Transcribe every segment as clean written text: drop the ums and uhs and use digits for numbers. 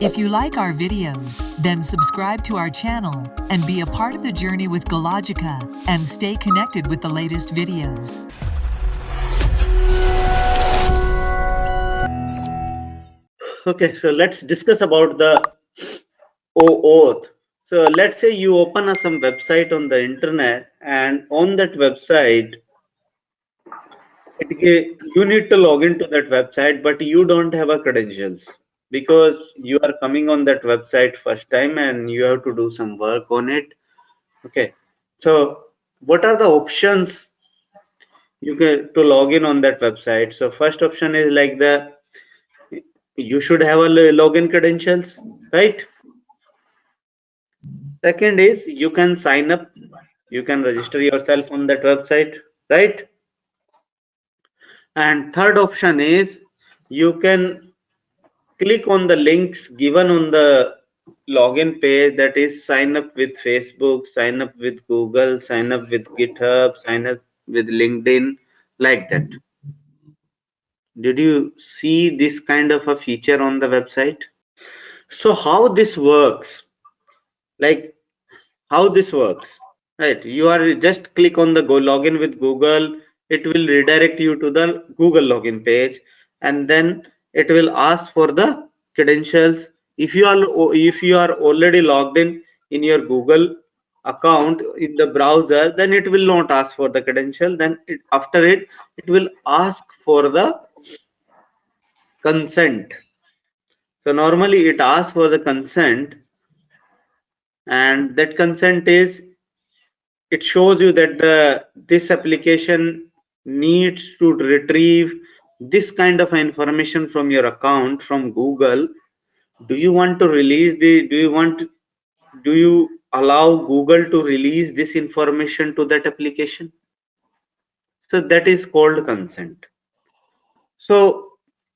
If you like our videos, then subscribe to our channel and be a part of the journey with GoLogica and stay connected with the latest videos. Okay, so let's discuss about the OAuth. So let's say you open some website on the internet, and on that website, you need to log into that website, but you don't have a credentials because you are coming on that website first time and you have to do some work on it. Okay, so what are the options you get to log in on that website? So first option is like you should have a login credentials, right? Second is you can sign up, you can register yourself on that website, right? And third option is you can click on the links given on the login page, that is sign up with Facebook, sign up with Google, sign up with GitHub, sign up with LinkedIn, like that. Did you see this kind of a feature on the website? So how this works, like how this works, right? You are just click on the go login with Google, it will redirect you to the Google login page, and then it will ask for the credentials. If you are already logged in your Google account in the browser, then it will not ask for the credential. Then after it will ask for the consent. So normally it asks for the consent, and that consent is, it shows you that this application needs to retrieve this kind of information from your account from Google. Do you want to release do you allow Google to release this information to that application? So that is called consent. So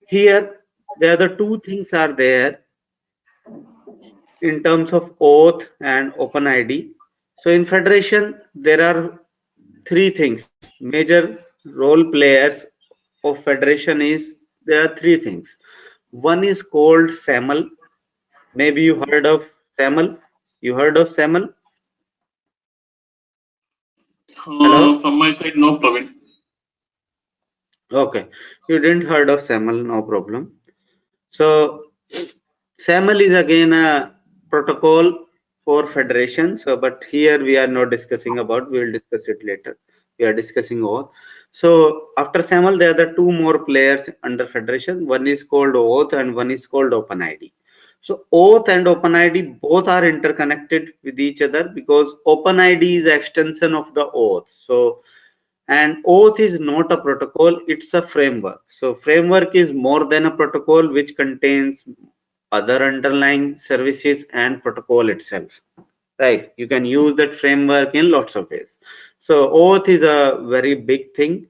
here the other two things are there in terms of OAuth and OpenID. So in Federation, there are three things. Major role players of Federation is, there are three things. One is called SAML. Maybe you heard of SAML. You heard of SAML? Hello? From my side, no, Praveen. Okay. You didn't heard of SAML, no problem. So SAML is again a protocol for Federation. So, but here we are not discussing about, we will discuss it later. We are discussing OAuth. So after SAML, there are the two more players under Federation. One is called OAuth and one is called OpenID. So OAuth and OpenID both are interconnected with each other because OpenID is extension of the OAuth. So, and OAuth is not a protocol, it's a framework. So framework is more than a protocol, which contains other underlying services and protocol itself, right? You can use that framework in lots of ways. So OAuth is a very big thing.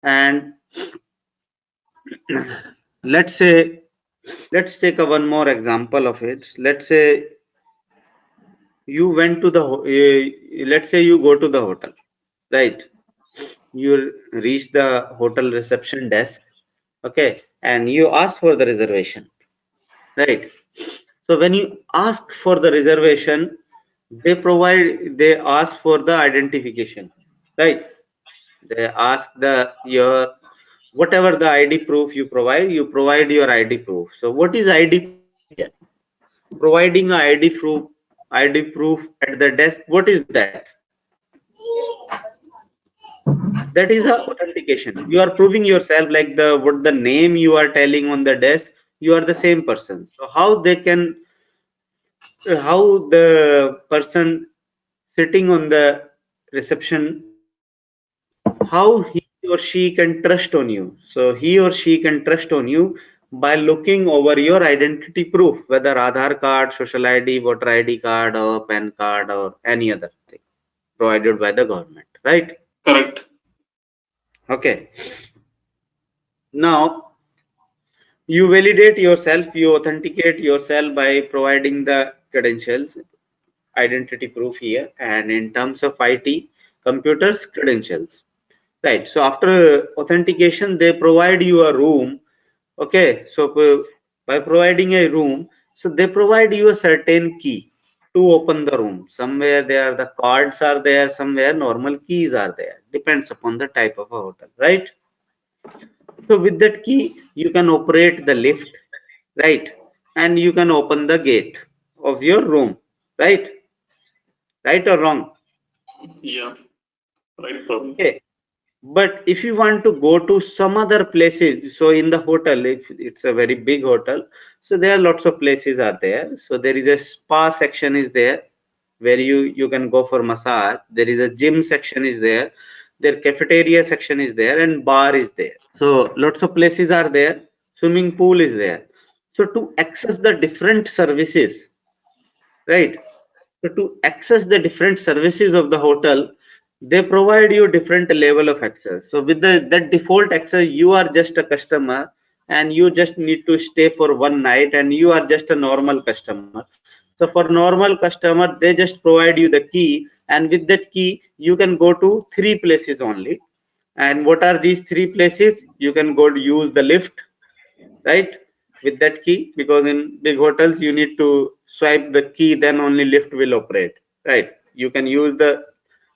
And let's take a one more example of it. Let's say you went to the let's say you go to the hotel, right? You reach the hotel reception desk, okay, and you ask for the reservation, right? So when you ask for the reservation, they ask for the identification, right? They ask your whatever the ID proof you provide your ID proof. So what is ID proof here? Providing a ID proof at the desk, what is that? That is a authentication. You are proving yourself, like what the name you are telling on the desk, you are the same person. So how the person sitting on the reception, how he or she can trust on you? So he or she can trust on you by looking over your identity proof, whether Aadhaar card, social ID, voter ID card, or PAN card, or any other thing provided by the government, right? Correct. Okay. Now you validate yourself, you authenticate yourself by providing the credentials, identity proof here, and in terms of IT, computers, credentials, right? So after authentication, they provide you a room. Okay, so by providing a room, So they provide you a certain key to open the room. Somewhere there the cards are there, somewhere normal keys are there. Depends upon the type of a hotel, right? So with that key, you can operate the lift, right? And you can open the gate of your room, right? Right or wrong? Yeah, right, Prabhu. Okay. But if you want to go to some other places, so in the hotel, if it's a very big hotel, so there are lots of places are there. So there is a spa section is there where you can go for massage. There is a gym section is there. Their cafeteria section is there and bar is there. So lots of places are there. Swimming pool is there. So to access the different services, right? So to access the different services of the hotel, they provide you different level of access. So with that default access, you are just a customer and you just need to stay for one night and you are just a normal customer. So for normal customer, they just provide you the key, and with that key, you can go to three places only. And what are these three places? You can go to use the lift, right, with that key, because in big hotels you need to swipe the key, then only lift will operate, right? You can use the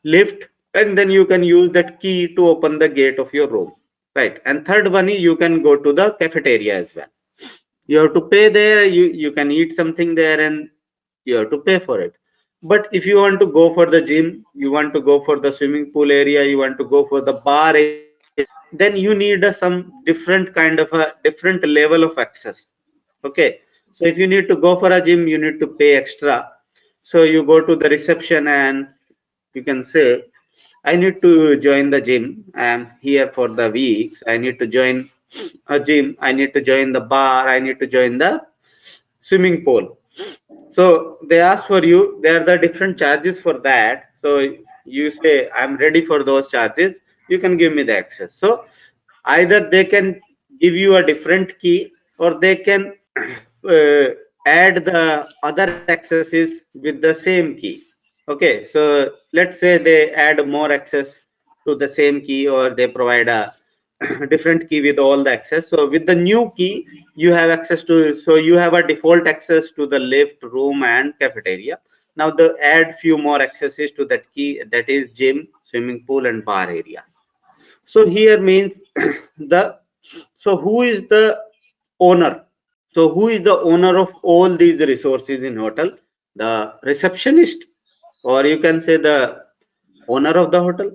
lift and then you can use that key to open the gate of your room, right? And third one is you can go to the cafeteria as well. You have to pay there, you can eat something there and you have to pay for it. But if you want to go for the gym, you want to go for the swimming pool area, you want to go for the bar area, then you need a some different kind of a different level of access. Okay, so if you need to go for a gym, you need to pay extra. So you go to the reception and you can say, I need to join the gym, I am here for the weeks, I need to join a gym, I need to join the bar, I need to join the swimming pool. So they ask for you, there are the different charges for that. So you say, I'm ready for those charges, you can give me the access. So either they can give you a different key or they can uh, add the other accesses with the same key. Okay, so let's say they add more access to the same key or they provide a different key with all the access. So with the new key you have access to, so you have a default access to the lift, room and cafeteria. Now the add few more accesses to that key, that is gym, swimming pool and bar area. So here means the, so who is the owner? So who is the owner of all these resources in hotel? The receptionist, or you can say the owner of the hotel.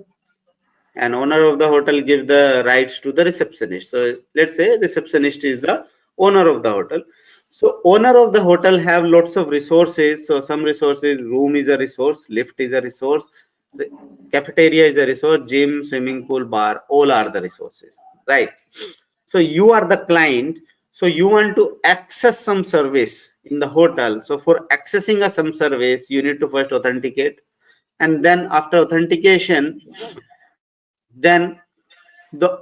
And owner of the hotel give the rights to the receptionist. So let's say receptionist is the owner of the hotel. So owner of the hotel have lots of resources. So some resources, room is a resource, lift is a resource, the cafeteria is a resource, gym, swimming pool, bar, all are the resources, right? So you are the client, so you want to access some service in the hotel. So for accessing a some service, you need to first authenticate, and then after authentication, then the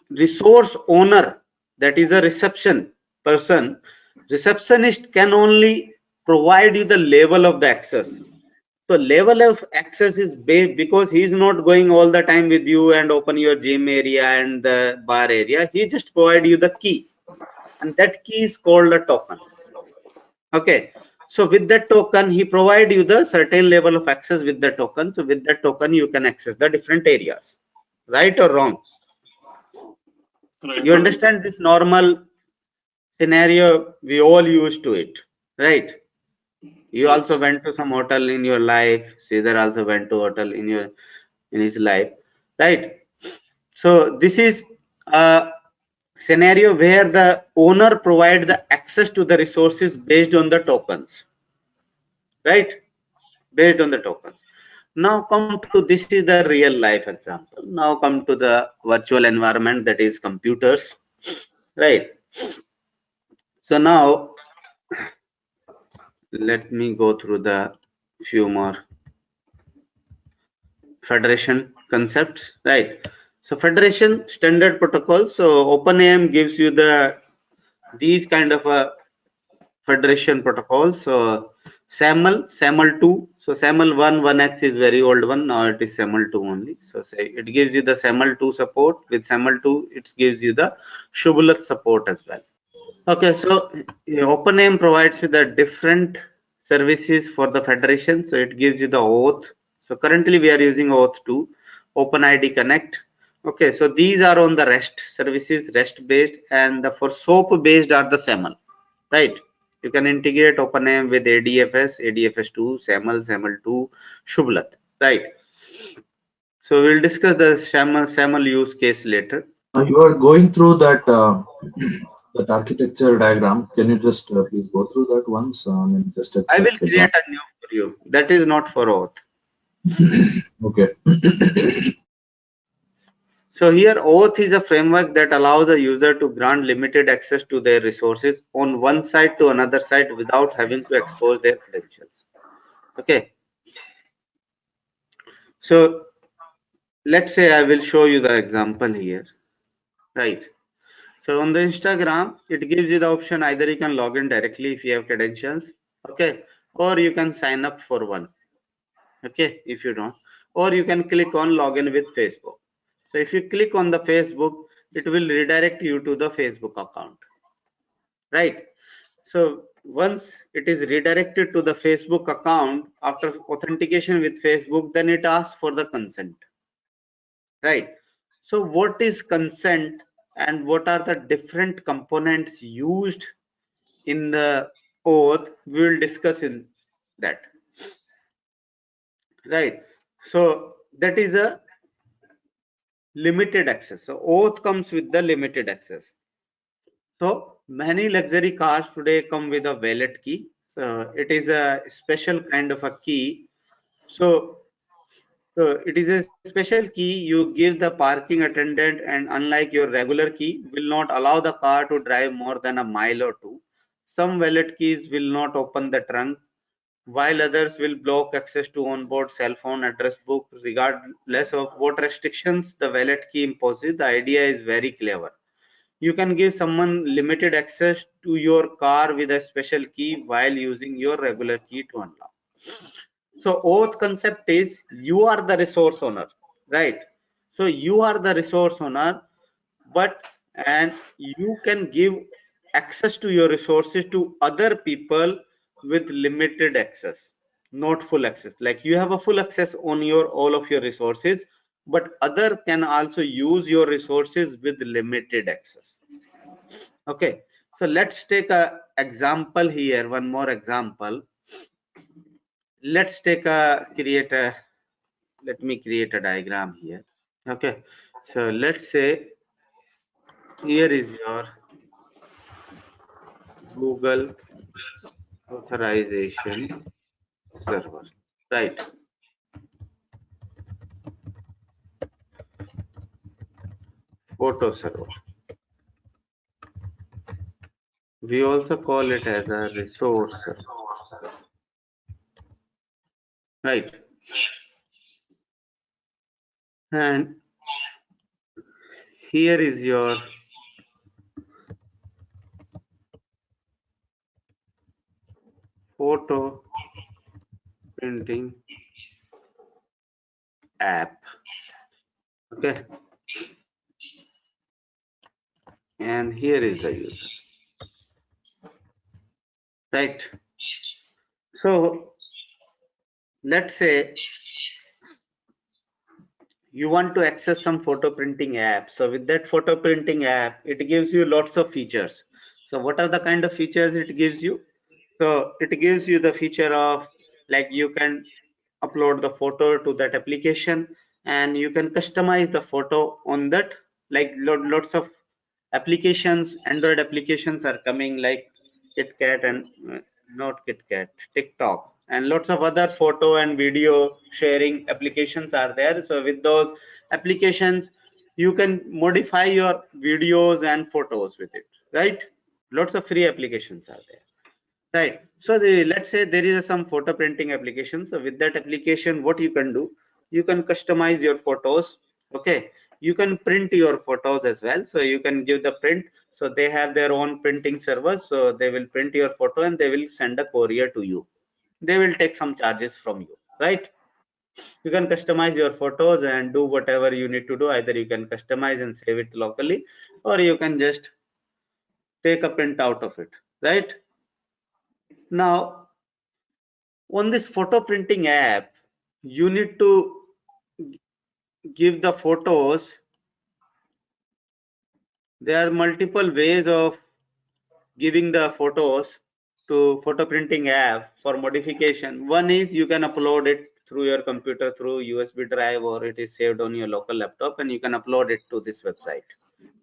resource owner, that is a reception person, receptionist can only provide you the level of the access. So level of access is based, because he is not going all the time with you and open your gym area and the bar area, he just provide you the key, and that key is called a token. Okay, so with that token he provide you the certain level of access with the token. So with that token you can access the different areas, right or wrong? Right, You Prabhu. understand this normal scenario, we all used to it, right? You also Yes. went to some hotel in your life, Caesar also went to hotel in your in his life, right? So this is a scenario where the owner provide the access to the resources based on the tokens, right? Based on the tokens. Now come to, this is the real life example. Now come to the virtual environment, that is computers, right? So now let me go through the few more federation concepts, right? So federation standard protocol. So OpenAM gives you the these kind of a federation protocols. So SAML, SAML 2. So SAML 1, 1x is very old one. Now it is SAML 2 only. So say it gives you the SAML 2 support. With SAML 2, it gives you the Shubhalat support as well. Okay, so OpenAM provides you the different services for the federation. So it gives you the OAuth. So currently we are using OAuth2, OpenID Connect. Okay, so these are on the REST services, REST based, and the for SOAP based are the SAML, right? You can integrate OpenAM with ADFS, ADFS2, SAML, SAML2, Shublat, right? So we'll discuss the SAML use case later. You are going through that that architecture diagram. Can you just please go through that once? I mean, just a I quick will create example. a new for you. That is not for OAuth. Okay. So here OAuth is a framework that allows a user to grant limited access to their resources on one site to another site without having to expose their credentials. Okay. So let's say I will show you the example here. Right. So on the Instagram, it gives you the option either you can log in directly if you have credentials. Okay. Or you can sign up for one. Okay. If you don't. Or you can click on login with Facebook. So if you click on the Facebook, it will redirect you to the Facebook account. Right. So once it is redirected to the Facebook account after authentication with Facebook, then it asks for the consent, right? So what is consent and what are the different components used in the OAuth? We will discuss in that, right? So that is a limited access. So OAuth comes with the limited access. So many luxury cars today come with a wallet key. So it is a special kind of a key. So it is a special key you give the parking attendant, and unlike your regular key, will not allow the car to drive more than a mile or two. Some wallet keys will not open the trunk, while others will block access to onboard cell phone address book. Regardless of what restrictions the wallet key imposes, the idea is very clever. You can give someone limited access to your car with a special key while using your regular key to unlock. So OAuth concept is you are the resource owner, right? So you are the resource owner, but and you can give access to your resources to other people with limited access, not full access. Like you have a full access on your all of your resources, but other can also use your resources with limited access. Okay, so let's take a example here, one more example. Let's take a create a let me create a diagram here. Okay, so let's say here is your Google authorization server, right? Photo server. We also call it as a resource server, right? And here is your photo printing app. Okay, and here is the user, right? So let's say you want to access some photo printing app. So with that photo printing app, it gives you lots of features. So what are the kind of features it gives you? So it gives you the feature of like you can upload the photo to that application and you can customize the photo on that. Like lots of applications, Android applications are coming like KitKat and not KitKat, TikTok, and lots of other photo and video sharing applications are there. So with those applications, you can modify your videos and photos with it, right? Lots of free applications are there. Right. So let's say there is some photo printing application. So with that application, what you can do, you can customize your photos. Okay. You can print your photos as well. So you can give the print. So they have their own printing servers. So they will print your photo and they will send a courier to you. They will take some charges from you, right? You can customize your photos and do whatever you need to do. Either you can customize and save it locally, or you can just take a print out of it, right? Now, on this photo printing app, you need to give the photos. There are multiple ways of giving the photos to photo printing app for modification. One is you can upload it through your computer through USB drive, or it is saved on your local laptop, and you can upload it to this website,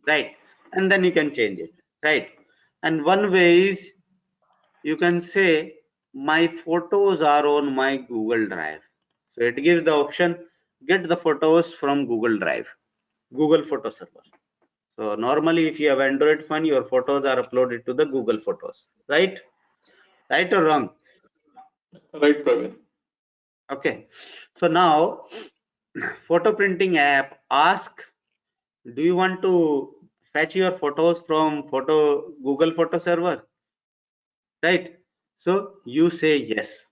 right? And then you can change it, right? And one way is you can say my photos are on my Google Drive. So it gives the option, get the photos from Google Drive, Google Photo Server. So normally if you have Android phone, your photos are uploaded to the Google Photos, right? Right or wrong? Right, Praveen. Okay. So now photo printing app ask, do you want to fetch your photos from Google Photo Server? Right? So you say yes.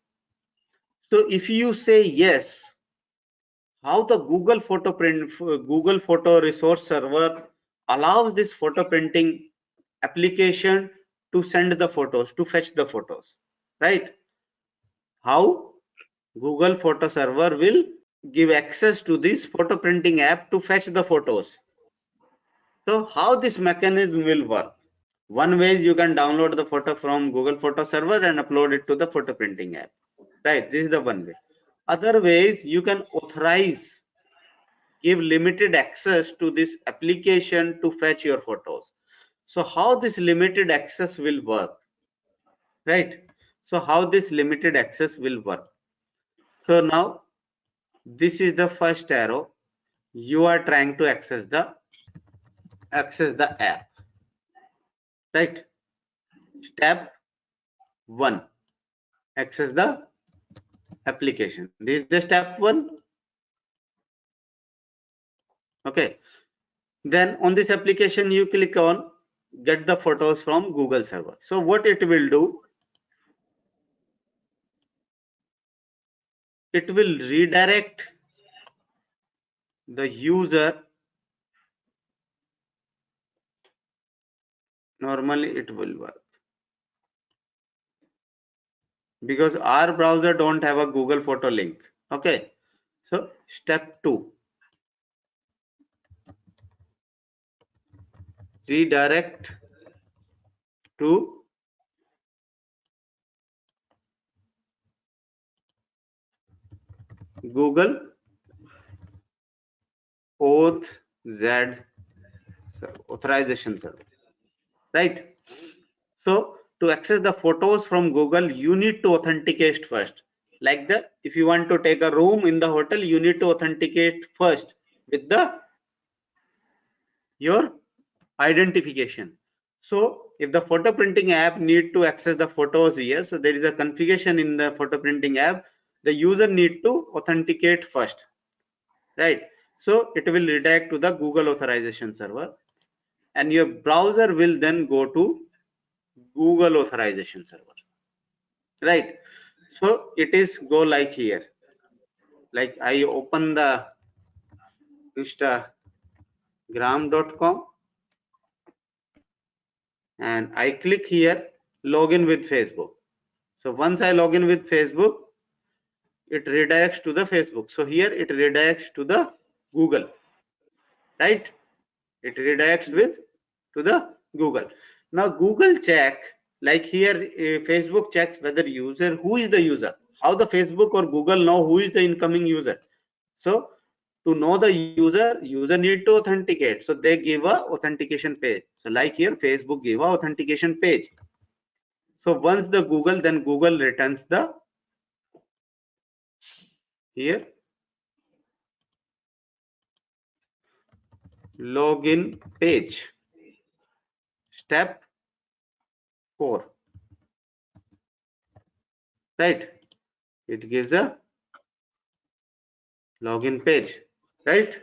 So if you say yes, how the Google Photo Resource Server allows this photo printing application to send the photos, to fetch the photos, right? How Google Photo Server will give access to this photo printing app to fetch the photos. So how this mechanism will work? One way is you can download the photo from Google Photo Server and upload it to the photo printing app, right? This is the one way. Other ways, you can authorize, give limited access to this application to fetch your photos. So how this limited access will work, right? So how this limited access will work? So now this is the first arrow. You are trying to access the app, right? Step 1, access the application. This is the step 1. Okay. Then on this application, you click on get the photos from Google server. So what it will do, it will redirect the user. Normally it will work because our browser don't have a Google photo link. Okay. So step 2, redirect to Google OAuth2 authorization server, right? So to access the photos from Google, you need to authenticate first. Like if you want to take a room in the hotel, you need to authenticate first with your identification. So if the photo printing app need to access the photos here, so there is a configuration in the photo printing app, the user need to authenticate first, right? So it will redirect to the Google authorization server, and your browser will then go to Google authorization server, right? So it is go like here, like I open the instagram.com and I click here login with Facebook. So once I log in with Facebook, it redirects to the Facebook. So here it redirects to the Google, right? It redirects with to the Google. Now Google check, like here Facebook checks whether user, who is the user, how the Facebook or Google know who is the incoming user. So to know the user need to authenticate. So they give a authentication page. So like here Facebook give a authentication page. So once the Google, then Google returns the here login page. Step 4, right? It gives a login page, right?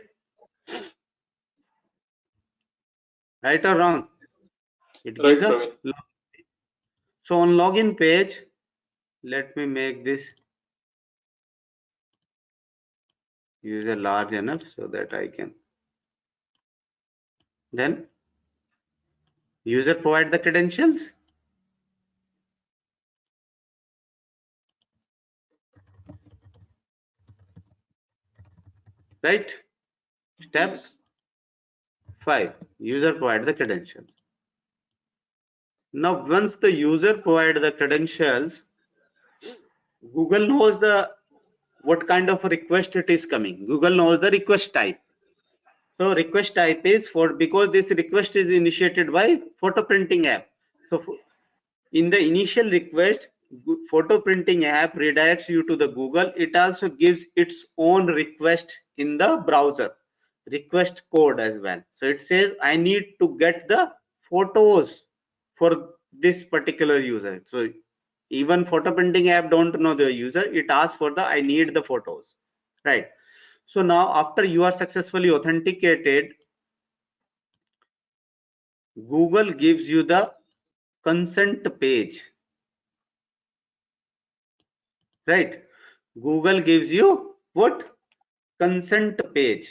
Right or wrong? It Right, gives a Praveen. so on login page, let me make this user large enough so that I can. Then User provide the credentials. Right? Step Yes. 5. User provide the credentials. Now, once the user provide the credentials, Google knows what kind of a request it is coming. Google knows the request type. So request type is because this request is initiated by photo printing app. So in the initial request, photo printing app redirects you to the Google. It also gives its own request in the browser, request code as well. So it says I need to get the photos for this particular user. So even photo printing app don't know the user. It asks for the I need the photos, right? So now after you are successfully authenticated, Google gives you the consent page, right? Google gives you what? Consent page.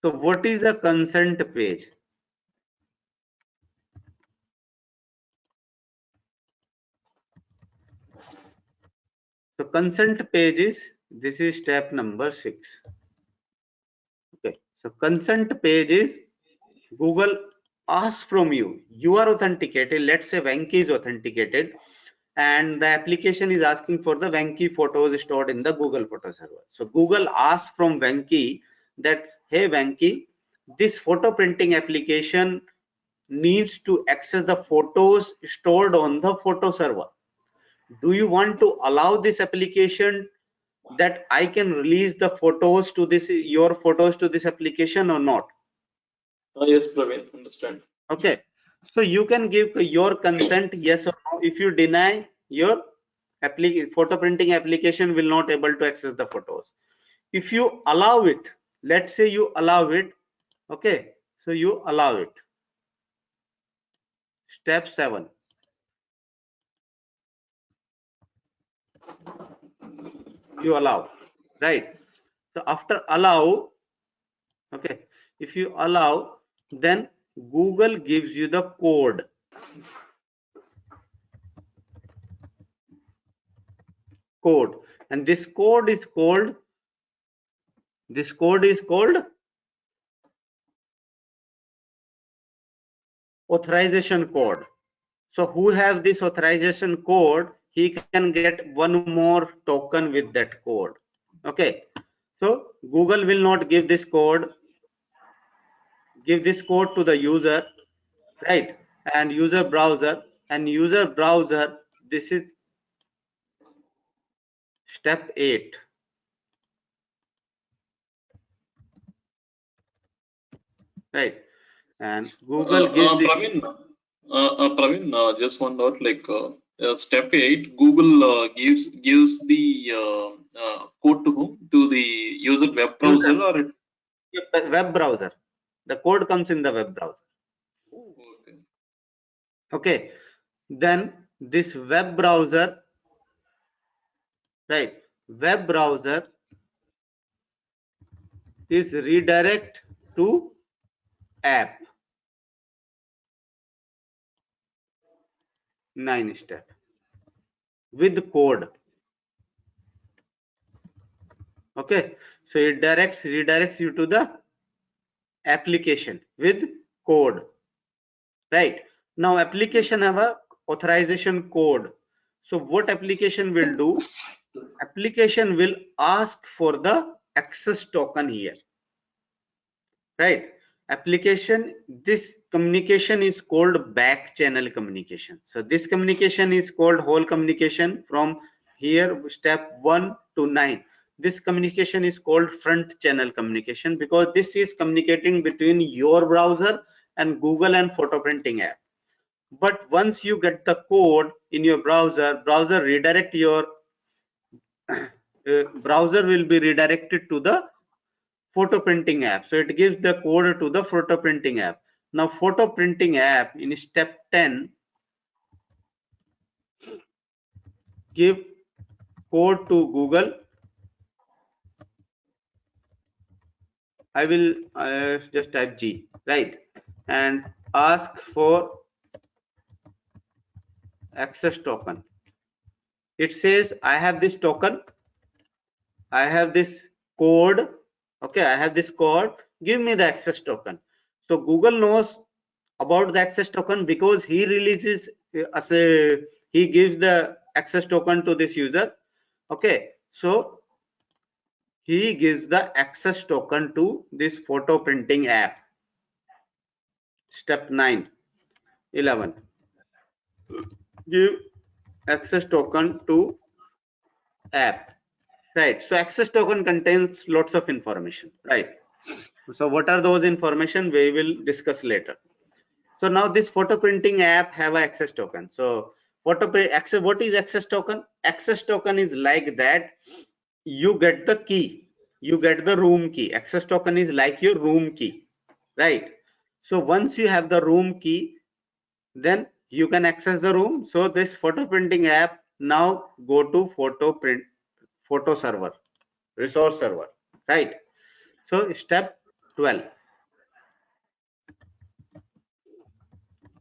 So what is a consent page? So consent page is, this is step number 6. Okay, so consent page is Google asks from you, you are authenticated, let's say Venki is authenticated, and the application is asking for the Venki photos stored in the Google photo server. So Google asks from Venki that, hey Venki, this photo printing application needs to access the photos stored on the photo server. Do you want to allow this application that I can release the photos to this, your photos to this application or not? Yes, Praveen, understand. Okay, so you can give your consent yes or no. If you deny, your photo printing application will not able to access the photos. If you allow it, let's say you allow it, okay, so you allow it. Step 7. You allow, right? So after allow, okay, if you allow, then Google gives you the code. And this code is called authorization code. So who have this authorization code, he can get one more token with that code. Okay, so Google will not give this code to the user, right? And user browser, this is step 8, right? And Google gives the Praveen, just one note, like step 8, Google gives the code to whom? To the user web browser user or web browser. The code comes in the web browser. okay. Okay, then this web browser, right? Web browser is redirect to app. 9 step with code. Okay, so it redirects you to the application with code, right? Now application have a authorization code. So what application will do? Application will ask for the access token here, right? Application, this communication is called back channel communication. So this communication is called whole communication from here step 1 to 9. This communication is called front channel communication because this is communicating between your browser and Google and photo printing app. But once you get the code in your browser redirect your browser will be redirected to the photo printing app. So it gives the code to the photo printing app. Now photo printing app in step 10 give code to Google. I will just type G, right? And ask for access token. It says I have this token, I have this code, okay, I have this code, give me the access token. So Google knows about the access token because he releases as a, he gives the access token to this user. Okay, so he gives the access token to this photo printing app. Step 9, 11. Give access token to app. Right. So access token contains lots of information. Right. So what are those information we will discuss later. So now this photo printing app have a access token. So what is access token? Access token is like that you get the key, you get the room key. Access token is like your room key, right? So once you have the room key, then you can access the room. So this photo printing app now go to photo server, resource server, right? So step 12,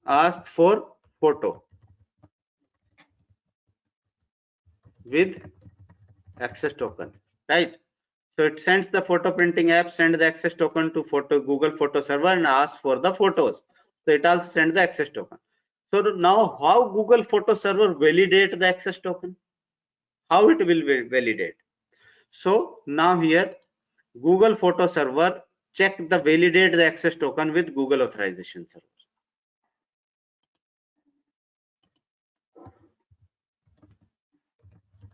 ask for photo with access token, right? So it sends the photo printing app, send the access token to Google photo server and ask for the photos. So it also sends the access token. So now how Google photo server validate the access token? How it will validate? So now here Google photo server check the validate the access token with Google authorization server.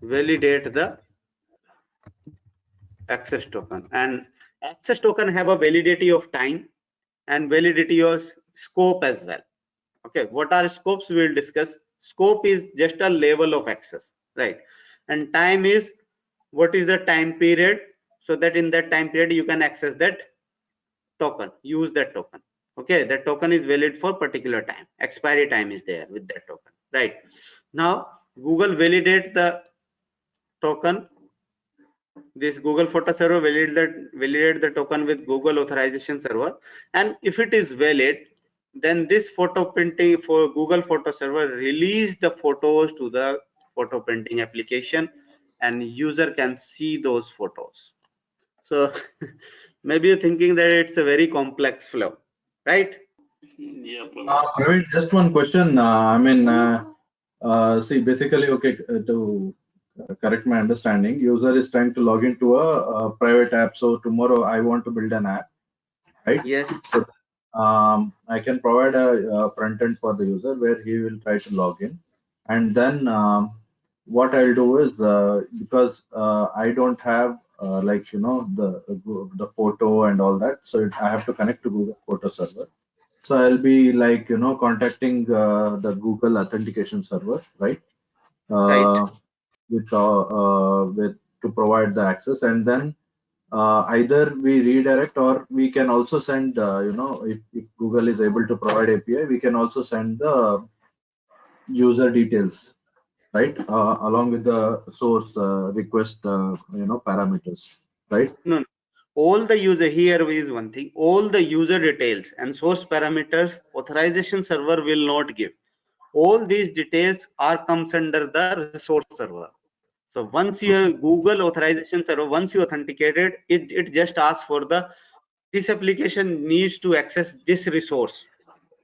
Validate the access token, and access token have a validity of time and validity of scope as well. Okay, what are scopes? We will discuss. Scope is just a level of access, right? And time is what is the time period, so that in that time period you can access that token, use that token. Okay, that token is valid for particular time, expiry time is there with that token, right? Now Google validate the token, this Google photo server validate the token with Google authorization server, and if it is valid, then this photo printing for Google photo server release the photos to the photo printing application, and user can see those photos. So maybe you're thinking that it's a very complex flow, right? Yeah, Praveen, just one question. See, basically, okay, to correct my understanding, user is trying to log into a private app. So tomorrow I want to build an app, right? Yes. So I can provide a front end for the user where he will try to log in, and then what I'll do is because I don't have like the photo and all that, so I have to connect to Google Photo Server. So I'll be like contacting the Google Authentication server, right? Right. With to provide the access, and then either we redirect or we can also send if Google is able to provide API, we can also send the user details, right, along with the source request parameters, right? No, no. All the user, here is one thing, all the user details and source parameters authorization server will not give. All these details are comes under the resource server. So once you have Google authorization server, once you authenticated, it just asks for the, this application needs to access this resource,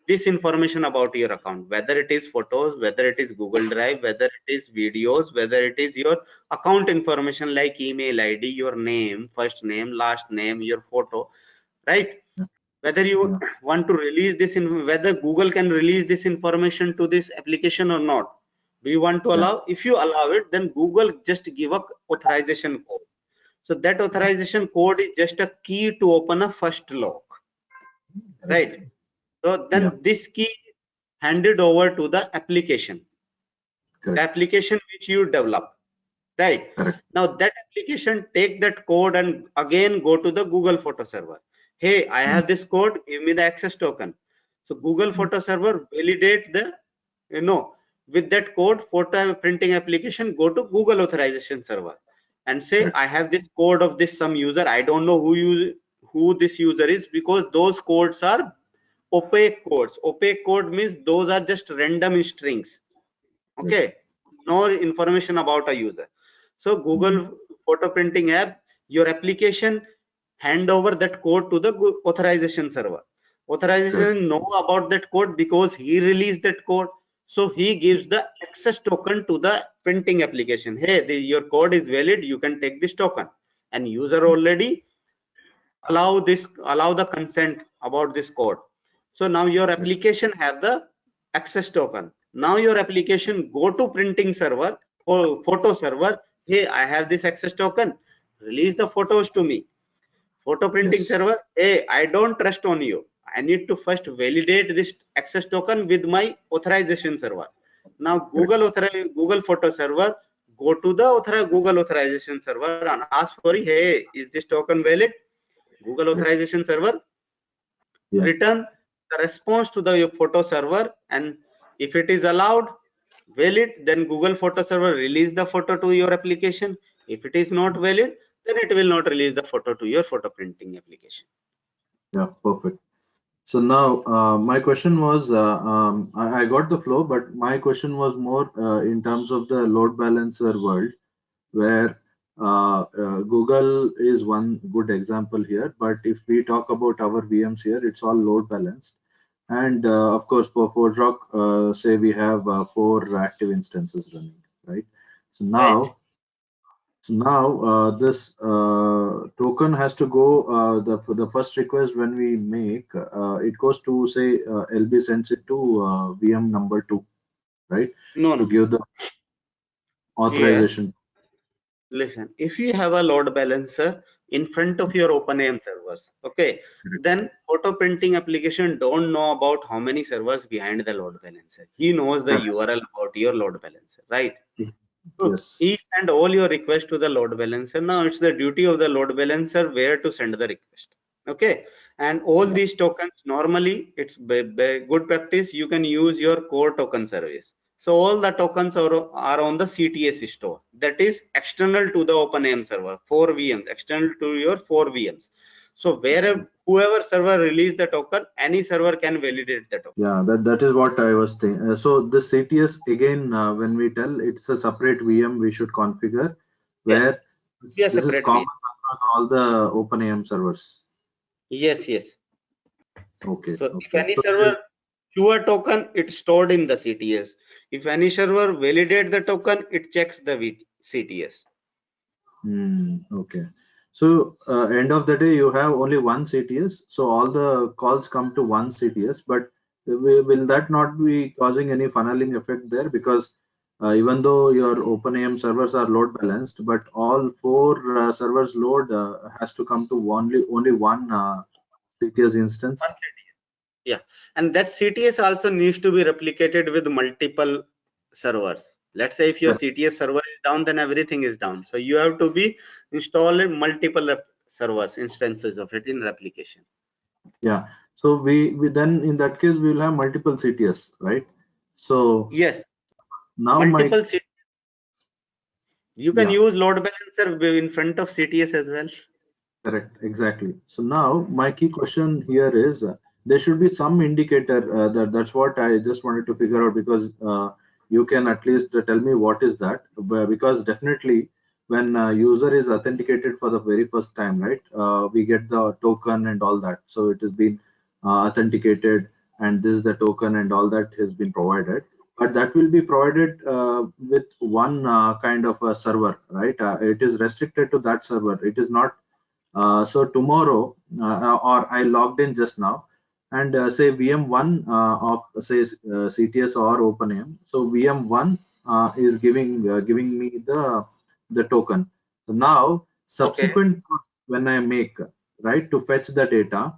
this information about your account, whether it is photos, whether it is Google Drive, whether it is videos, whether it is your account information like email ID, your name, first name, last name, your photo, right? Whether you want to release this in, whether Google can release this information to this application or not. Do you want to allow? If you allow it, then Google just give a authorization code. So that authorization code is just a key to open a first lock, right? So then this key handed over to the application, the application which you develop, right? Correct. Now that application take that code and again go to the Google photo server. Hey, I have this code, give me the access token. So Google photo server validate the, with that code, photo printing application go to Google authorization server and say, I have this code of this some user. I don't know who this user is, because those codes are opaque codes. Opaque code means those are just random strings. Okay, no information about a user. So Google photo printing app, your application hand over that code to the authorization server. Authorization know about that code because he released that code. So he gives the access token to the printing application. Hey, your code is valid. You can take this token. And user already allow the consent about this code. So now your application have the access token. Now your application go to printing server or photo server. Hey, I have this access token. Release the photos to me. Photo printing server. Hey, I don't trust on you. I need to first validate this access token with my authorization server. Now Google photo server go to the Google authorization server and ask for, hey, is this token valid? Google authorization server return the response to the photo server, and if it is allowed valid, then Google photo server release the photo to your application. If it is not valid, then it will not release the photo to your photo printing application. Yeah, perfect. So now my question was, I got the flow, but my question was more in terms of the load balancer world, where Google is one good example here. But if we talk about our VMs here, it's all load balanced. And of course, for ForgeRock, say we have 4 active instances running, right? So now, this token has to go. The first request when we make it goes to, say, LB sends it to VM number 2, right? No, To no. give the authorization. Here, listen, if you have a load balancer in front of your OpenAM servers, okay, then photo printing application don't know about how many servers behind the load balancer. He knows the URL about your load balancer, right? Yes. He send all your requests to the load balancer. Now it's the duty of the load balancer where to send the request. Okay, and all these tokens, normally it's good practice. You can use your core token service. So all the tokens are on the CTS store. That is external to the OpenAM server. 4 VMs, external to your 4 VMs. So whoever server release the token, any server can validate the token. Yeah, that is what I was thinking. So the CTS again, when we tell it's a separate VM, we should configure where Yes, this is separate common VM. across all the OpenAM servers. Yes, yes. Okay. So if Okay. any So server issue a token, it's stored in the CTS. If any server validate the token, it checks the CTS. okay. So end of the day, you have only one CTS. So all the calls come to one CTS, but will that not be causing any funneling effect there? Because even though your OpenAM servers are load balanced, but all 4 servers load has to come to only one CTS instance. Yeah, and that CTS also needs to be replicated with multiple servers. Let's say if your CTS server is down, then everything is down. So you have to be installing multiple servers, instances of it in replication. Yeah. So we then in that case we will have multiple CTS, right? So yes, now multiple CTS. You can yeah. use load balancer in front of CTS as well. Correct, exactly. So now my key question here is there should be some indicator that's what I just wanted to figure out, because you can at least tell me what is that, because definitely when user is authenticated for the very first time, right, we get the token and all that. So it has been authenticated, and this is the token and all that has been provided, but that will be provided with one kind of a server, right? It is restricted to that server. It is not so tomorrow, or I logged in just now, and say VM1 of say CTS or OpenAM. So VM1 is giving me the token. So now Okay. subsequent when I make, right, to fetch the data,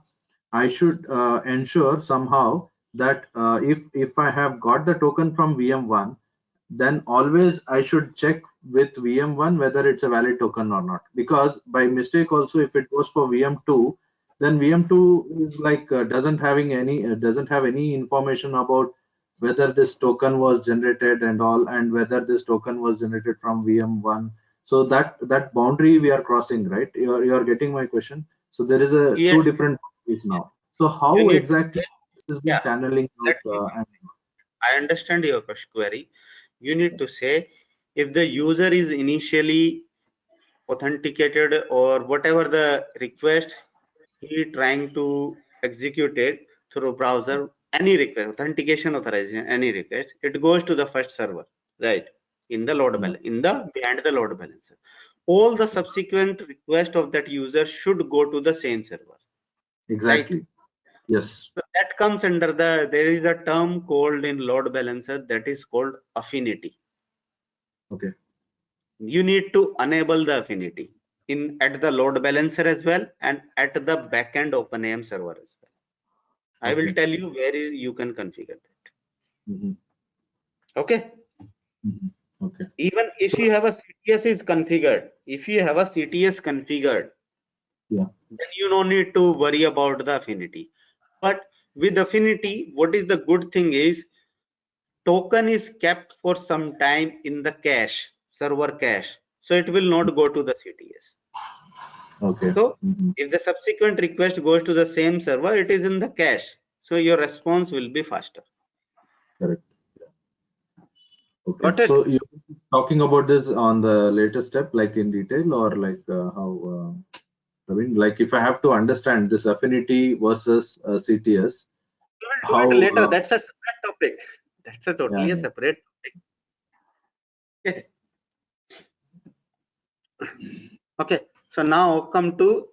I should ensure somehow that if I have got the token from VM1, then always I should check with VM1 whether it's a valid token or not. Because by mistake also, if it goes for VM2, then VM2 is like doesn't have any information about whether this token was generated and all, and whether this token was generated from VM1. So that boundary we are crossing, right? You're getting my question. So there is a two Yes, different boundaries now. So you how need to exactly? This has been channeling Let out, me, I understand your query. You need to say if the user is initially authenticated or whatever the request he trying to execute it through browser, any request, authentication authorization, any request, it goes to the first server, right? In the load balance, in the behind the load balancer. All the subsequent request of that user should go to the same server. exactly. Right? Yes. So that comes under the, there is a term called in load balancer that is called affinity. Okay. You need to enable the affinity in at the load balancer as well and at the backend OpenAM server as well. I will tell you where you can configure that. Okay. Okay. Even if you have a CTS is configured, if you have a CTS configured, yeah, then you don't need to worry about the affinity. But with affinity, what is the good thing is token is kept for some time in the cache, server cache. So it will not go to the CTS. Okay. So if the subsequent request goes to the same server, it is in the cache. So your response will be faster. Correct. Okay. Got it? So you're talking about this on the latest step, like in detail, or like how? I mean, like if I have to understand this affinity versus CTS, We will how? do it later. That's a separate topic. That's a totally Yeah, a separate topic. Okay. So now come to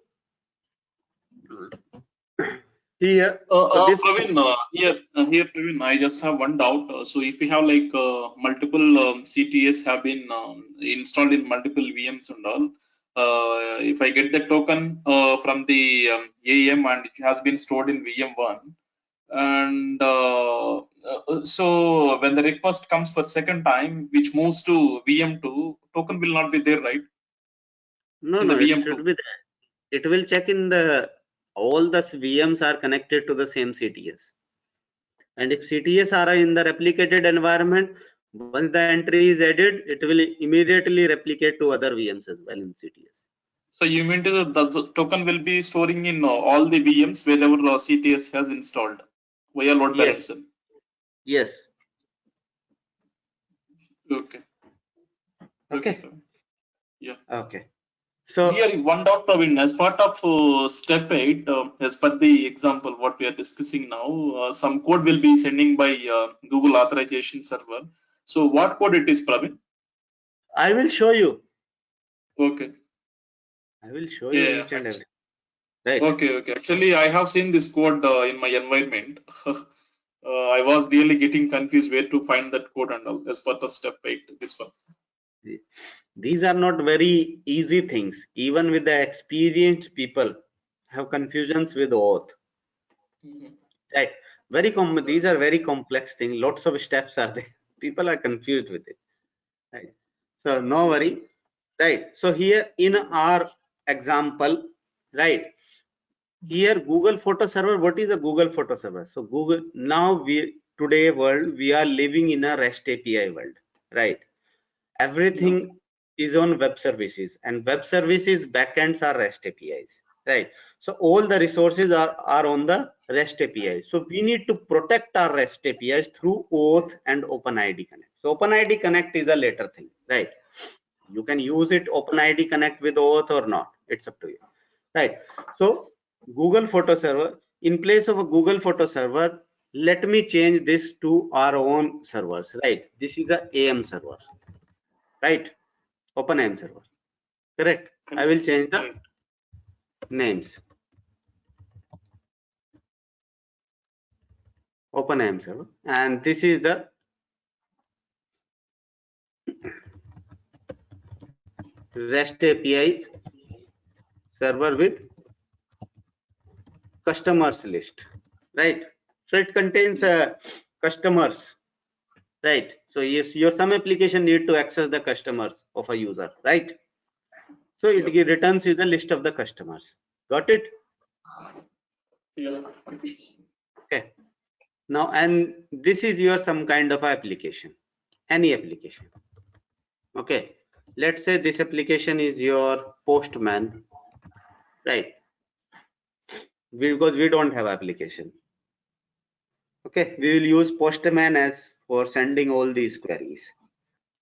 here. So this Praveen, here, Praveen, I just have one doubt. So, if we have like multiple CTS have been installed in multiple VMs and all, if I get the token from the AEM and it has been stored in VM1, and so when the request comes for second time, which moves to VM2, token will not be there, right? no, In the no, it should VM2. be there. It will check in the all the VMs are connected to the same CTS. And if CTS are in the replicated environment, once the entry is added, it will immediately replicate to other VMs as well in CTS. So you mean to the token will be storing in all the VMs wherever CTS has installed via load Yes. balancer. Yes. Okay. Okay. Yeah. Okay. So here one doubt, Praveen, as part of step 8, as per the example what we are discussing now, some code will be sending by Google authorization server. So what code it is, Praveen? I will show you. Okay. I will show you Yeah. each and every. Right. Okay. Okay. Actually, I have seen this code in my environment. I was really getting confused where to find that code and all as part of step 8. This one. These are not very easy things. Even with the experienced people have confusions with OAuth. Right. Very common. These are very complex things. Lots of steps are there. People are confused with it. Right. So no worry. Right. So here in our example, right, here Google Photo Server. What is a Google Photo Server? So Google, now today world we are living in a REST API world, right? Everything is on web services, and web services backends are REST APIs, right? So all the resources are on the REST API. So we need to protect our REST APIs through OAuth and OpenID Connect. So OpenID Connect is a later thing, right? You can use it OpenID Connect with OAuth or not. It's up to you, right? So Google Photo Server, in place of a Google Photo Server, let me change this to our own servers, right? This is a AM server, right? OpenAM server, correct? I will change the names. OpenAM server, and this is the REST API server with customers list, right? So it contains customers, right? So yes, your some application need to access the customers of a user, right? So it returns you the list of the customers. Got it? Yeah. Okay. Now, and this is your some kind of application, any application. Okay. Let's say this application is your postman, right? Because we don't have application. Okay, we will use Postman as for sending all these queries.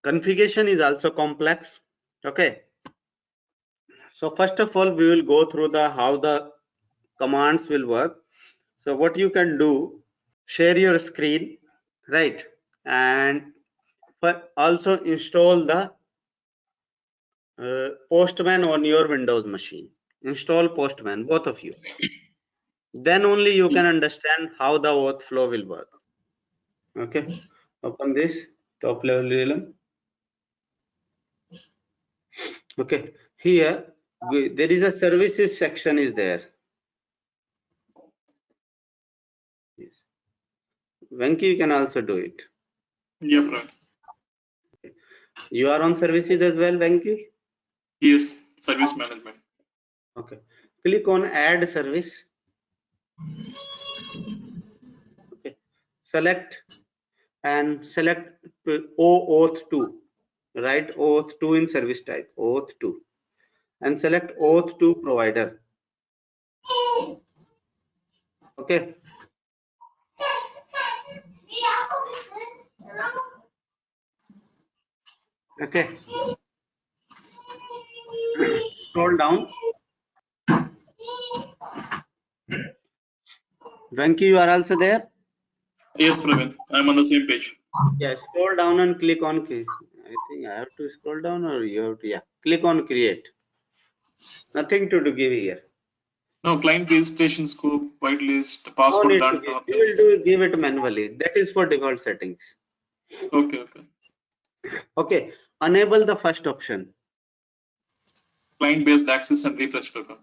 Configuration is also complex. Okay, so first of all, we will go through the how the commands will work. So what you can do, share your screen, right? And also install the Postman on your Windows machine. Install Postman, both of you. Then only you can understand how the auth flow will work. Okay, open this top level realm. Okay, here there is a services section is there. Yes. Venki, you can also do it. Yeah, Praveen. You are on services as well, Venki? Yes, service management. Okay. Click on add service. Okay. Select OAuth2. Write OAuth2 in service type, OAuth2. And select OAuth2 provider. Okay. Okay. Scroll down. Venki, you are also there? Yes, Praveen. I'm on the same page. Yeah, scroll down and click on. I think I have to scroll down, or you have to. Yeah, click on create. Nothing to do give here. No, client registration scope, whitelist, No password need to done. give. You will do give it manually. That is for default settings. Okay, okay. Okay. Enable the first option. Client-based access and refresh token.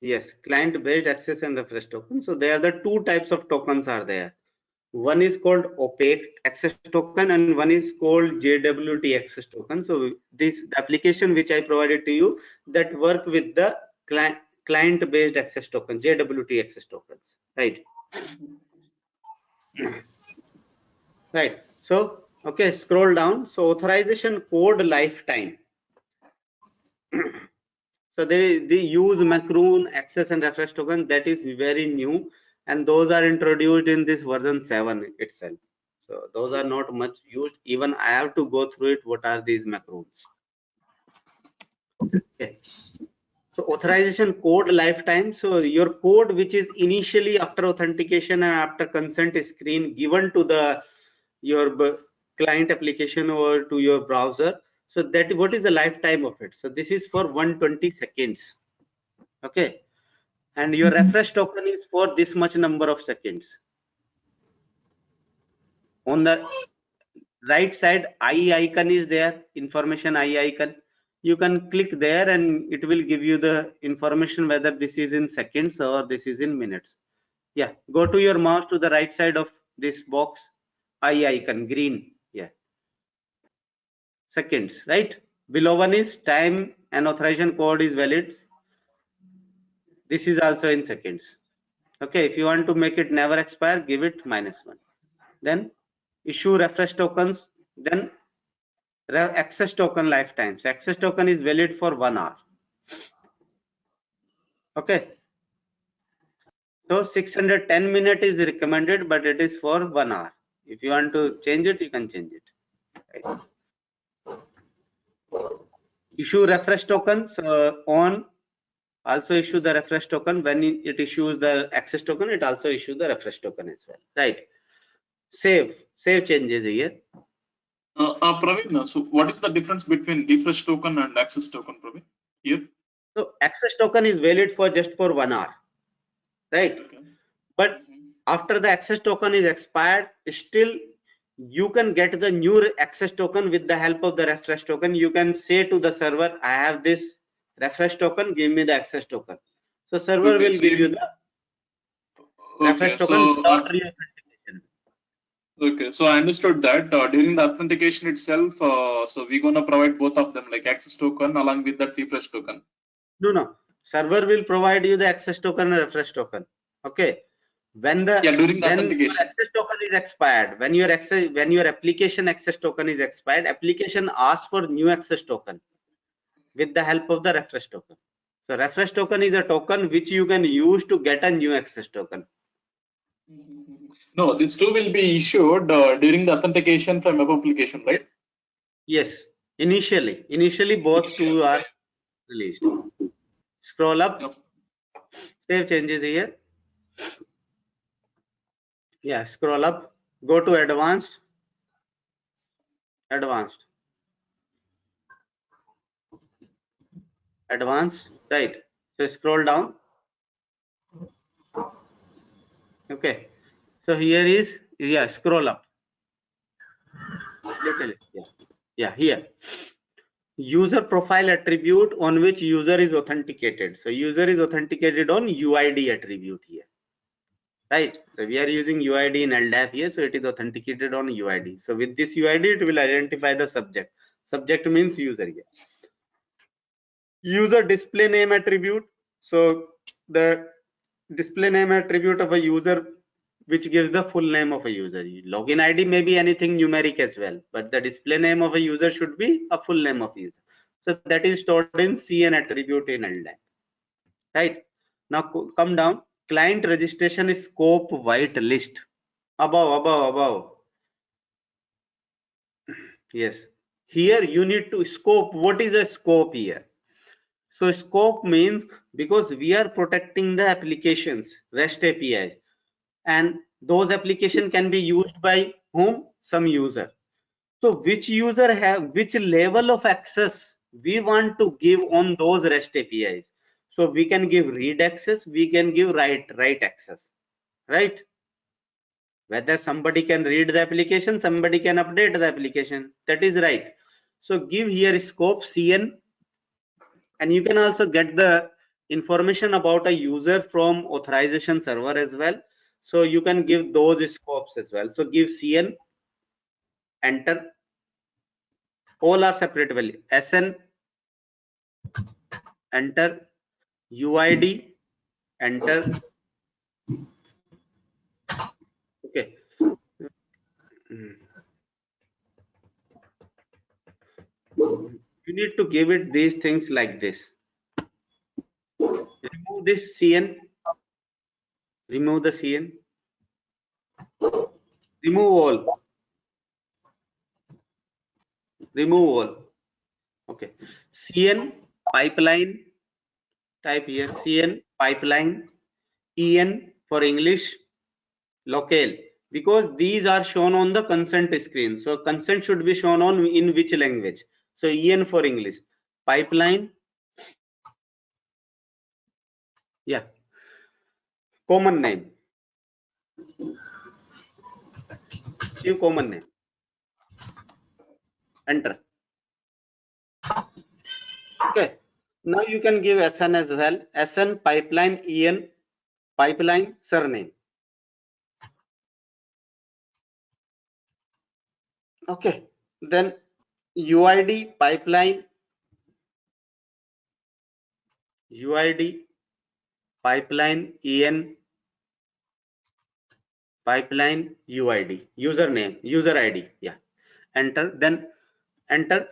Yes, client-based access and refresh token. So there are the two types of tokens are there. One is called opaque access token and one is called JWT access token. So this application which I provided to you that work with the client-based access token, JWT access tokens, right? Right. So, okay, scroll down. So authorization code lifetime. So they use macaroon access and refresh token that is very new, and those are introduced in this version 7 itself. So those are not much used. Even I have to go through it. What are these macaroons? Okay. So authorization code lifetime. So your code which is initially after authentication and after consent screen given to the your client application or to your browser. So that what is the lifetime of it? So this is for 120 seconds. Okay. And your refresh token is for this much number of seconds. On the right side, eye icon is there, information eye icon. You can click there and it will give you the information whether this is in seconds or this is in minutes. Yeah, go to your mouse to the right side of this box, eye icon, green. Yeah, seconds, right? Below one is time and authorization code is valid. This is also in seconds. Okay, if you want to make it never expire, give it -1. Then issue refresh tokens, then access token lifetime. So access token is valid for 1 hour. Okay. So 610 minutes is recommended, but it is for 1 hour. If you want to change it, you can change it. Right. Issue refresh tokens on. Also issue the refresh token. When it issues the access token, it also issues the refresh token as well. Right. Save changes here. Praveen, so what is the difference between refresh token and access token, Praveen? Here? So access token is valid for just for 1 hour, right? Okay. But after the access token is expired, still you can get the new access token with the help of the refresh token. You can say to the server, I have this refresh token, give me the access token. So server Okay, will so give you the refresh token without re-authentication. Okay, so I understood that during the authentication itself, so we're gonna provide both of them, like access token along with the refresh token. No. Server will provide you the access token and refresh token. Okay. When during the your authentication. access token is expired, when your application access token is expired, application asks for new access token with the help of the refresh token. So refresh token is a token which you can use to get a new access token. No, these two will be issued during the authentication from web application, right? Yes, initially both two are released. Scroll up, Yep. save changes here. Yeah, scroll up, go to advanced, right? So scroll down. Okay, so here is, yeah, scroll up. Little, yeah, here. User profile attribute on which user is authenticated. So user is authenticated on UID attribute here. Right, so we are using UID in LDAP here, so it is authenticated on UID. So with this UID, it will identify the subject. Subject means user here. User display name attribute. So the display name attribute of a user, which gives the full name of a user. Login ID may be anything numeric as well, but the display name of a user should be a full name of user. So that is stored in CN attribute in LDAP. Right, now come down. Client registration scope white list. Above. Yes, here you need to scope. What is a scope here? So scope means, because we are protecting the applications, REST APIs, and those applications can be used by whom? Some user. So which user have which level of access we want to give on those REST APIs. So we can give read access, we can give write access, right? Whether somebody can read the application, somebody can update the application, that is right. So give here scope CN, and you can also get the information about a user from authorization server as well. So you can give those scopes as well. So give CN, enter. All are separate value. SN, enter. UID, enter. Okay. You need to give it these things like this. Remove this CN. Remove the CN. Remove all. Okay. CN pipeline. Type here CN pipeline. EN for English. Locale. Because these are shown on the consent screen. So consent should be shown on in which language. So EN for English. Pipeline. Yeah. Common name. Give common name. Enter. Okay. Now you can give SN as well. SN pipeline EN pipeline surname. Okay. Then UID pipeline EN pipeline UID username user ID. Yeah. Enter. Then enter.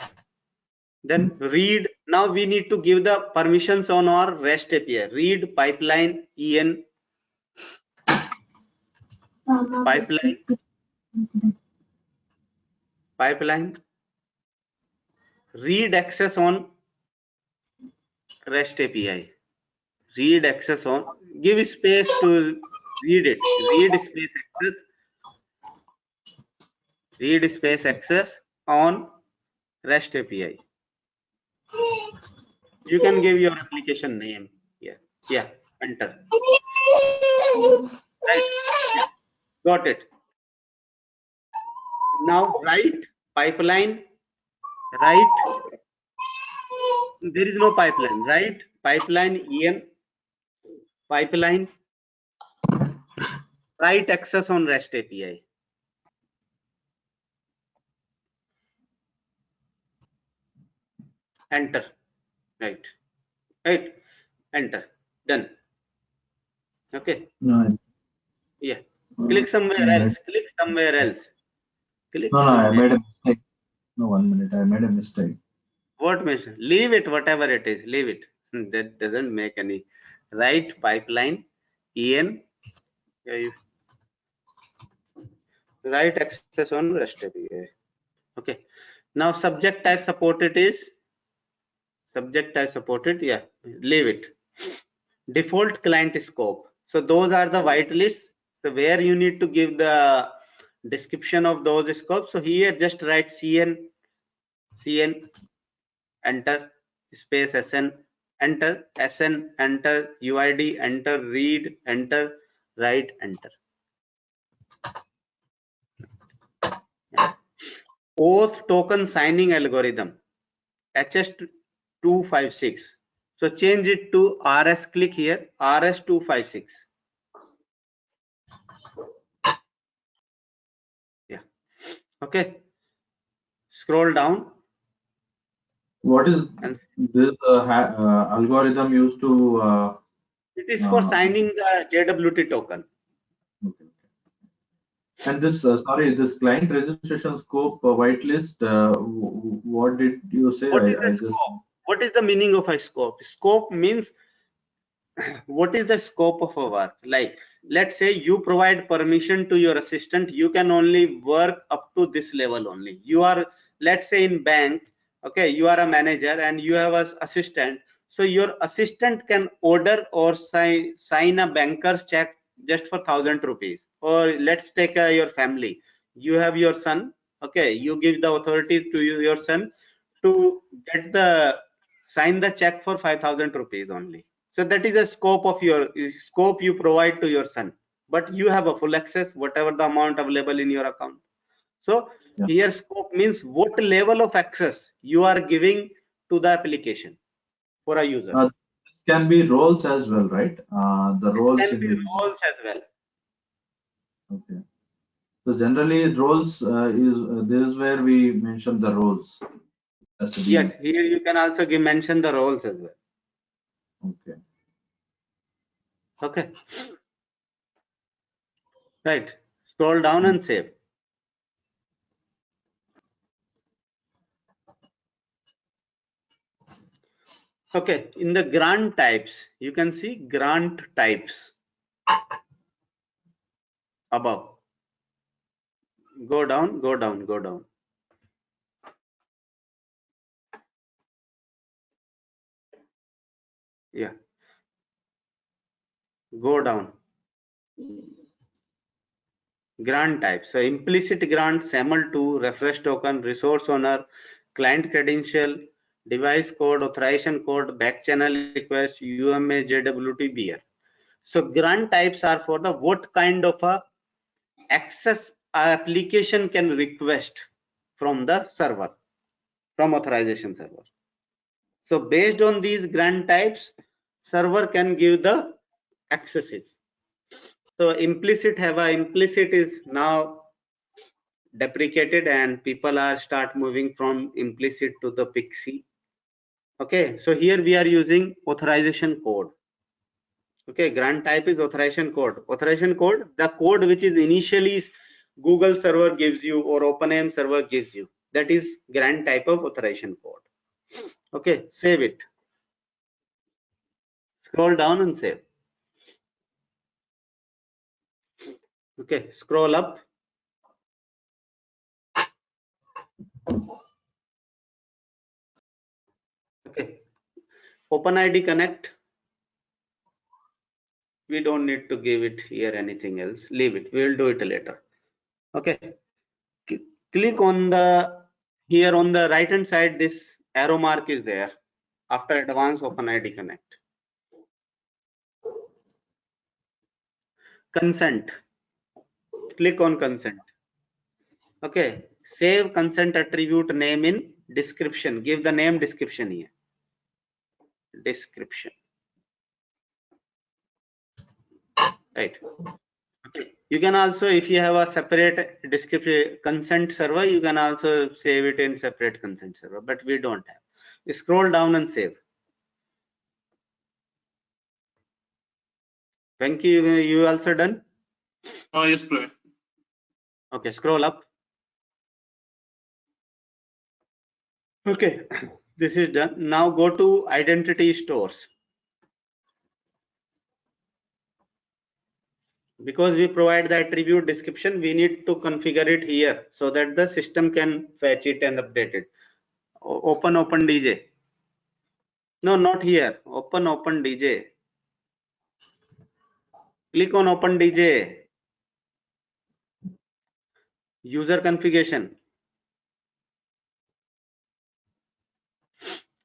Then read. Now we need to give the permissions on our REST API. Read pipeline EN pipeline read access on REST API. Read access on. Give space to read it. Read space access on REST API. You can give your application name here. Yeah, enter. Right. Yeah. Got it. Now write pipeline. Write. There is no pipeline. Right? Pipeline EN pipeline. Write access on REST API. Enter. Right. Enter. Done. Okay. No. Yeah. Click somewhere else. Click No, somewhere. I made a mistake. No, 1 minute. I made a mistake. What mission? Leave it, whatever it is. Leave it. That doesn't make any. Write pipeline EN. write access on REST API. Okay. Now subject type supported is subject type supported. Yeah, leave it. Default client scope. So those are the whitelists. So where you need to give the description of those scopes. So here just write cn, enter, space sn, enter, sn, enter, uid, enter, read, enter, write, enter. OAuth token signing algorithm, HS256. So change it to RS, click here, RS256. Yeah. Okay. Scroll down. What is And this algorithm used to? it is for signing the JWT token. Okay. And this, sorry, this client registration scope whitelist, what did you say? What is I the just. scope? What is the meaning of a scope? Scope means what is the scope of a work? Like, let's say you provide permission to your assistant, you can only work up to this level only. You are, let's say in bank, okay, you are a manager and you have an assistant. So your assistant can order or sign a banker's check just for 1,000 rupees. Or let's take your family. You have your son, okay, you give the authority to your son to get the sign the check for 5,000 rupees only. So that is a scope of your scope you provide to your son, but you have a full access whatever the amount available in your account. So Yeah. here scope means what level of access you are giving to the application for a user. This can be roles as well, right? The roles Can in be the roles as well. Okay. So generally roles this is where we mention the roles. Has to be. Yes, here you can also mention the roles as well. Okay. Okay. Right. Scroll down and save. Okay, in the grant types, you can see grant types above. Go down, go down, go down. Yeah. Go down. Grant type. So implicit grant, SAML2, refresh token, resource owner, client credential, device code, authorization code, back channel request, UMA, JWT, beer. So grant types are for the what kind of a access application can request from the server, from authorization server. So based on these grant types, server can give the accesses. So implicit is now deprecated and people are start moving from implicit to the PXE. Okay, so here we are using authorization code. Okay, grant type is authorization code. Authorization code, the code which is initially Google server gives you or OpenAM server gives you. That is grant type of authorization code. Okay, save it. Scroll down and save. Okay, scroll up. Okay, OpenID Connect. We don't need to give it here anything else. Leave it. We will do it later. Okay. Click on the here on the right hand side. This arrow mark is there. After advanced OpenID Connect. Consent. Click on consent. Okay. Save consent attribute name in description. Give the name description here. Description. Right. Okay. You can also, if you have a separate description consent server, you can also save it in separate consent server, but we don't have. Scroll down and save. Venki, you also done? Yes, Praveen. Okay, scroll up. Okay, this is done. Now go to identity stores. because we provide the attribute description, we need to configure it here so that the system can fetch it and update it. Open DJ. No, not here. Open DJ. Click on Open DJ. User configuration.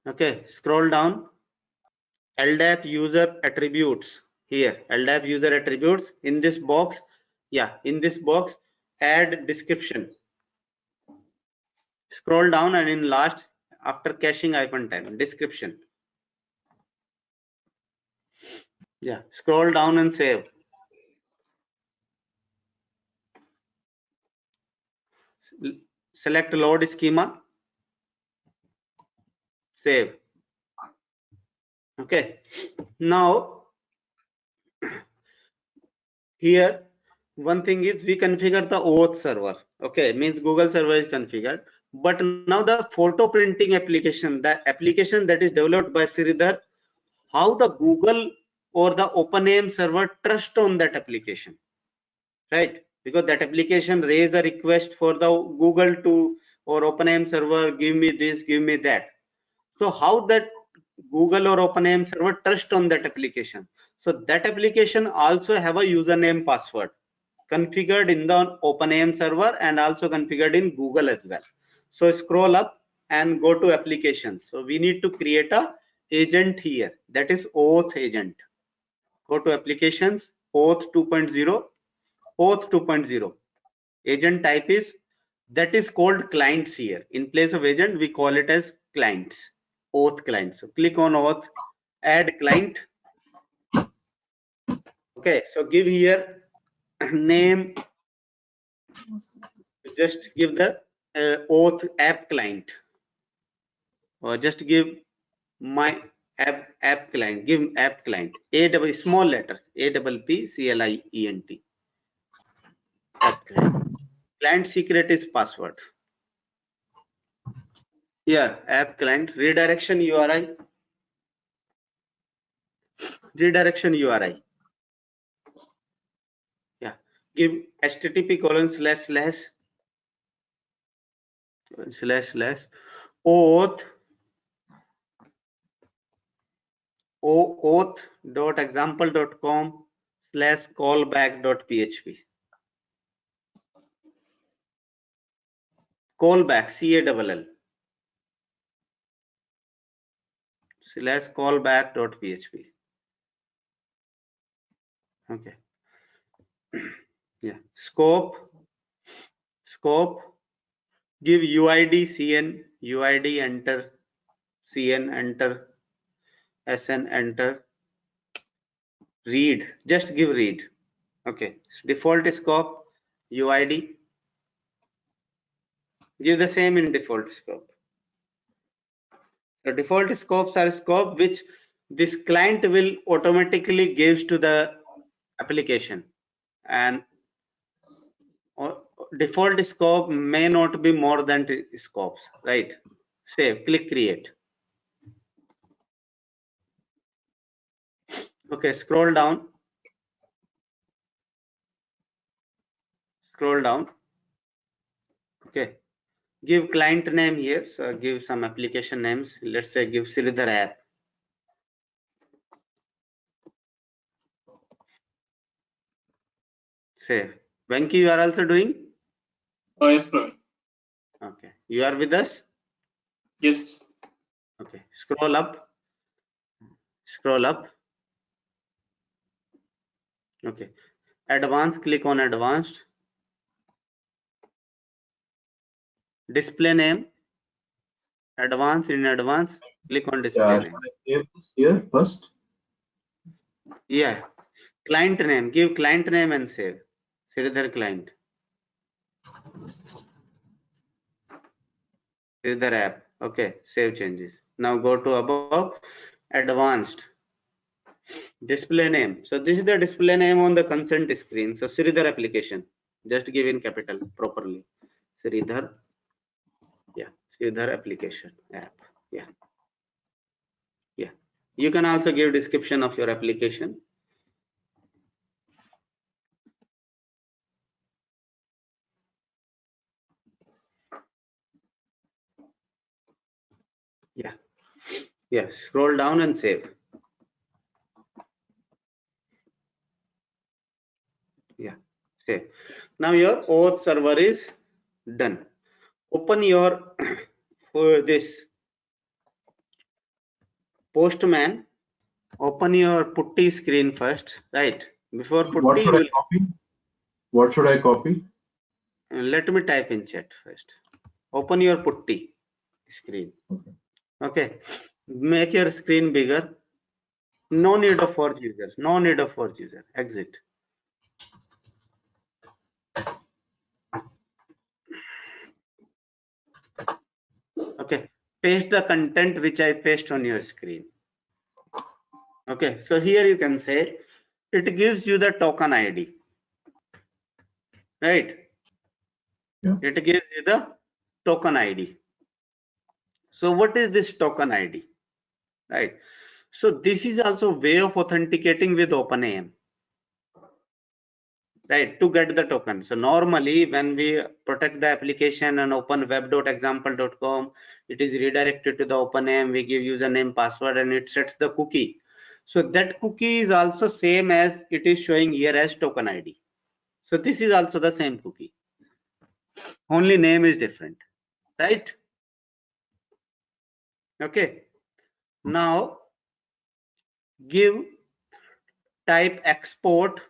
Okay, scroll down. LDAP user attributes. Here, LDAP user attributes. In this box, yeah, in this box, add description. Scroll down and in last, after caching -10, description. Yeah, scroll down and save. Select load schema. Save. Okay. Now, here, one thing is we configure the OAuth server. Okay, means Google server is configured. But now the photo printing application, the application that is developed by Sridhar, how the Google or the OpenAM server trust on that application, right? Because that application raise a request for the Google to or OpenAM server, give me this, give me that. So how that Google or OpenAM server trust on that application? So that application also have a username password configured in the OpenAM server and also configured in Google as well. So scroll up and go to applications. So we need to create a agent here, that is OAuth agent. Go to applications, OAuth 2.0, OAuth 2.0. Agent type is, that is called clients here. In place of agent, we call it as clients, OAuth client. So click on OAuth, add client. Okay, so give here name, just give the OAuth app client, or just give my app client, give app client, small letters, APPCLIENT, app client. Client secret is password. Yeah, app client, redirection URI, yeah, give http:// OAuth.example.com/callback.php. Callback, CALL/callback.php. Okay. Yeah. Scope, give UID CN, UID enter, CN enter, SN enter, read, just give read. Okay. Default scope, UID, give the same in default scope. The default scopes are scope which this client will automatically gives to the application, and default scope may not be more than scopes, right? Save, click create. Okay, scroll down. Okay, give client name here. So give some application names. Let's say give Sridhar app. Save. Venki, you are also doing? Yes, Praveen. Okay, you are with us? Yes. Okay, scroll up. Okay, advanced, click on advanced. Display name, advanced, in advanced, click on display name. Should I save this here first? Yeah, client name, give client name and save. Sridhar client. Sridhar app. Okay, save changes. Now go to above, advanced. Display name. So this is the display name on the consent screen. So Sridhar application. Just give in capital properly. Sridhar. Yeah, Sridhar application app. Yeah. Yeah. You can also give description of your application. Yes, scroll down and save. Yeah, save. Now your OAuth server is done. Open your for this Postman. Open your putty screen first, right? Before What putty, should you I will. copy? What should I copy? Let me type in chat first. Open your putty screen. Okay. Okay. Make your screen bigger. No need of Forge user. No need of Forge user. Exit. Okay. Paste the content which I paste on your screen. Okay. So here you can say it gives you the token ID. Right? Yeah. It gives you the token ID. So what is this token ID? Right. So this is also a way of authenticating with OpenAM. Right, to get the token. So normally when we protect the application and open web.example.com, it is redirected to the OpenAM. We give username, password, and it sets the cookie. So that cookie is also same as it is showing here as token ID. So this is also the same cookie. Only name is different, right? Okay. Now give type export.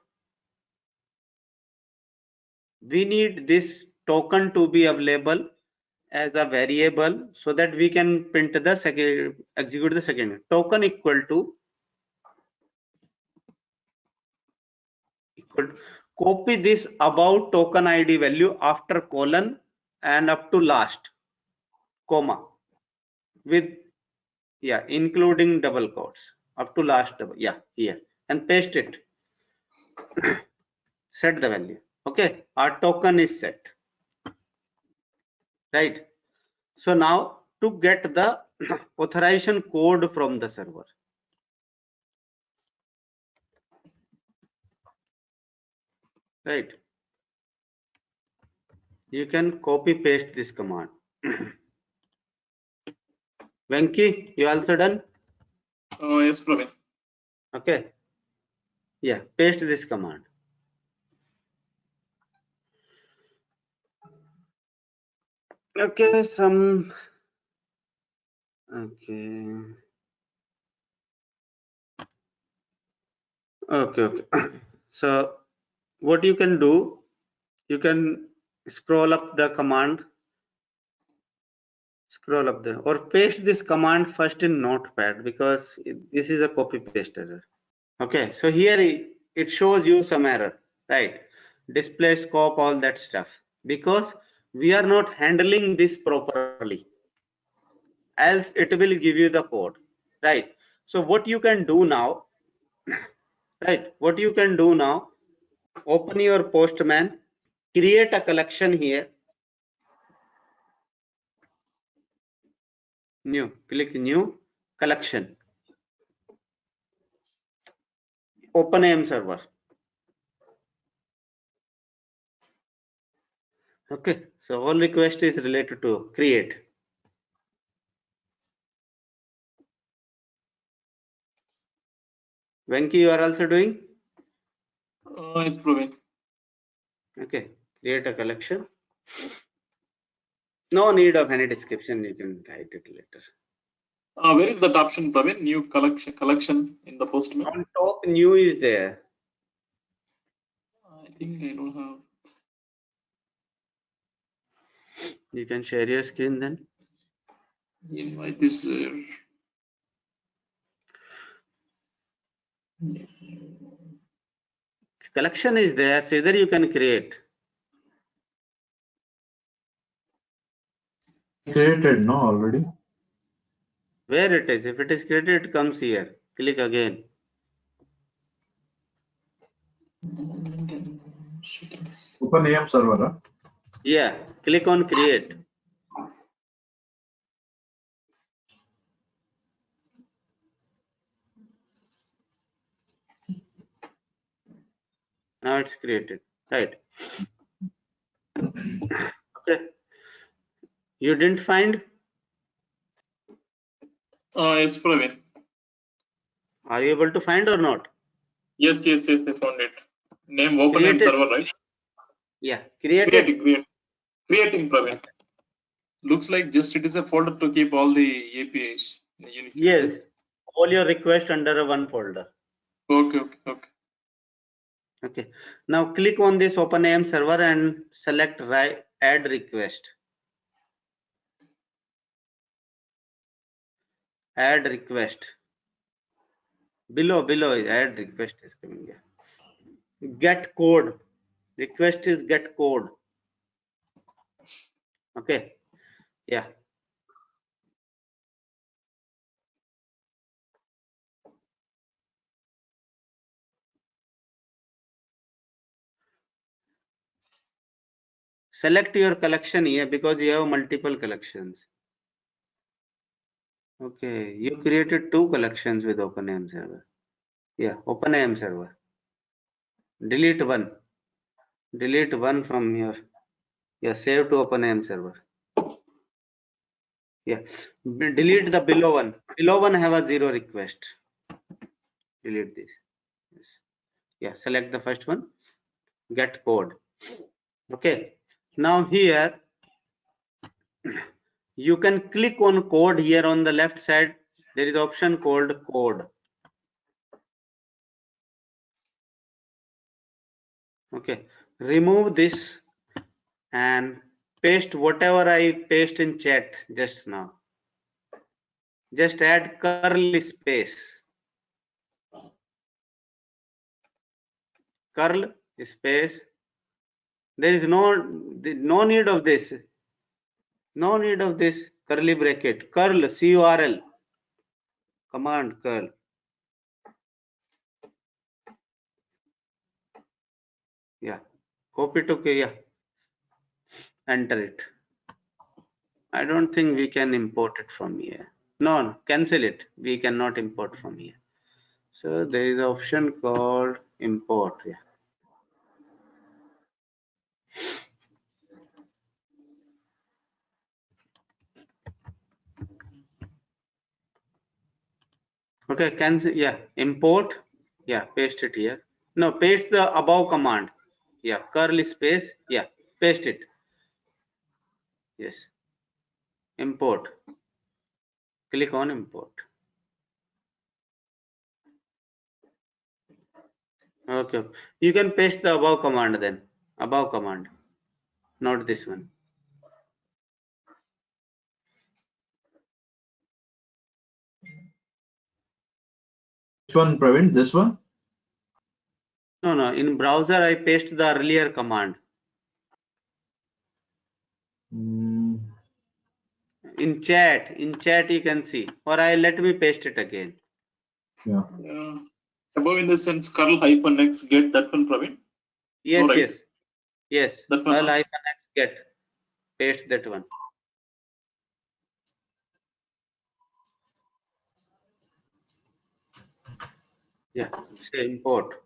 We need this token to be available as a variable so that we can print the second, execute the second token equal to copy this about token ID value after colon and up to last comma with including double quotes up to last double here and paste it. Set the value. Okay, our token is set, right? So now to get the authorization code from the server, right? You can copy paste this command. Venki, you also done? Yes, Praveen. Okay. Yeah, paste this command. Okay, okay. So what you can do, you can scroll up the command, scroll up there, or paste this command first in Notepad because this is a copy paste error. Okay, so here it shows you some error, right? Display scope, all that stuff, because we are not handling this properly, else it will give you the code, right? So what you can do now, right? What you can do now, open your Postman, create a collection here, new, click new collection, OpenAM server. Okay, so all request is related to create. Venki, you are also doing? Yes, Praveen. Okay, create a collection. No need of any description, you can write it later. Where is that option, Praveen? New collection in the Postman? On top, new is there. I think I don't have. You can share your screen then. Invite this. Collection is there, so either you can create. Created, no, already. Where it is? If it is created, it comes here. Click again. Open AM server. Huh? Yeah, click on create. Now it's created, right? Okay. You didn't find? Yes, Praveen. Are you able to find or not? Yes, I found it. Name OpenAM Created? server, right? Yeah, created. Creating, Praveen. Looks like just it is a folder to keep all the APIs. Yes, all your requests under a one folder. Okay. Okay. Now click on this OpenAM server and select add request. Add request. Below add request is coming here. Get code. Request is get code. Okay. Yeah. Select your collection here because you have multiple collections. Okay. You created 2 collections with OpenAM server. Yeah. OpenAM server. Delete one. Delete one from here. Yeah. Save to OpenAM server. Yeah. Delete the below one. Below one have a 0 request. Delete this. Yes. Yeah. Select the first one. Get code. Okay. Now here you can click on code here on the left side. There is option called code. Okay. Remove this and paste whatever I paste in chat just now. Just add curly space. Curl space. There is no need of this. No need of this curly bracket. Curl curl. Command curl. Yeah. Copy to yeah. Enter it. I don't think we can import it from here. No, cancel it. We cannot import from here. So there is an option called import. Yeah. Okay, cancel. Yeah, import. Yeah, paste it here. No, paste the above command. Yeah, curly space. Yeah, paste it. Yes. Import. Click on import. Okay. You can paste the above command then. Above command. Not this one. Which one, Praveen? This one? No. In browser, I paste the earlier command. In chat you can see. Or let me paste it again. Yeah. Above in the sense curl -x get that one, Praveen. Yes, no, right? Yes. That one. Curl -x get. Paste that one. Yeah. Say import.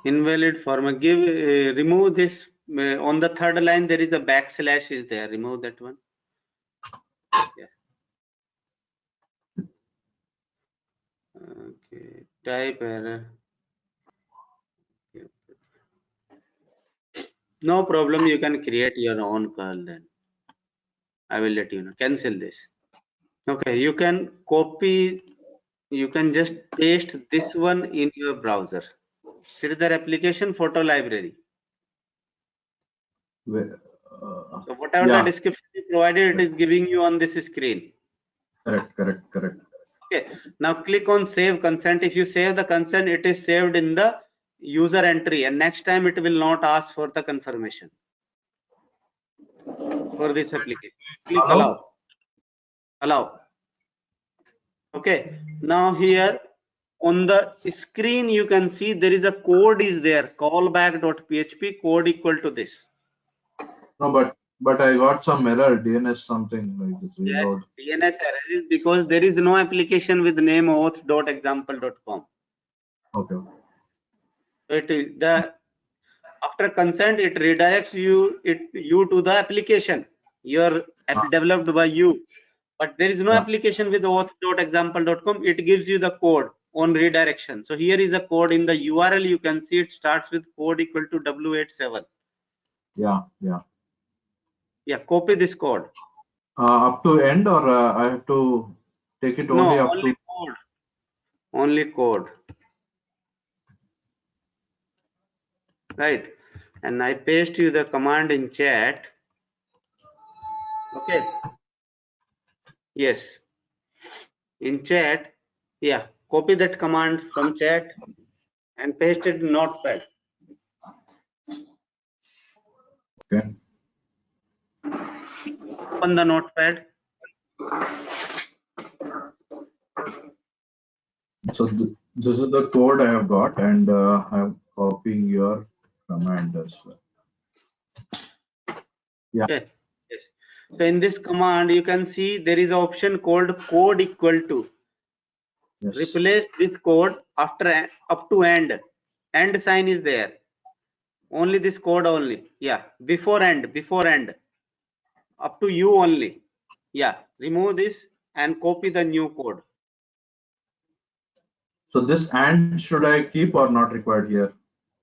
Invalid format. Give remove this on the third line. There is a backslash is there. Remove that one. Yeah. Okay. Type error. Okay. No problem. You can create your own curl then. I will let you know. Cancel this. Okay. You can copy. You can just paste this one in your browser. Further application photo library. So whatever the description you provided, it is giving you on this screen. Correct. Okay. Now click on save consent. If you save the consent, it is saved in the user entry, and next time it will not ask for the confirmation for this application. Click allow. Okay. Now here on the screen you can see there is a code is there. Callback.php code equal to this. No, but I got some error. DNS something like this. Reload. Yes, DNS error is because there is no application with name auth.example.com. Okay. It is the after consent it redirects you to the application. Your developed by you, but there is no application with auth.example.com. It gives you the code on redirection. So here is a code in the URL. You can see it starts with code equal to W87. Yeah. Yeah, copy this code. Up to end, or I have to take it only up only to code. Only code. Right. And I paste you the command in chat. Okay. Yes. In chat. Yeah. Copy that command from chat and paste it in Notepad. Okay. Open the Notepad. So this is the code I have got, and I'm copying your command as well. Yeah. Okay. Yes. So in this command, you can see there is an option called code equal to. Yes. Replace this code after up to end. End sign is there. Only this code only. Yeah. Before end. Up to you only. Yeah. Remove this and copy the new code. So this and should I keep or not required here?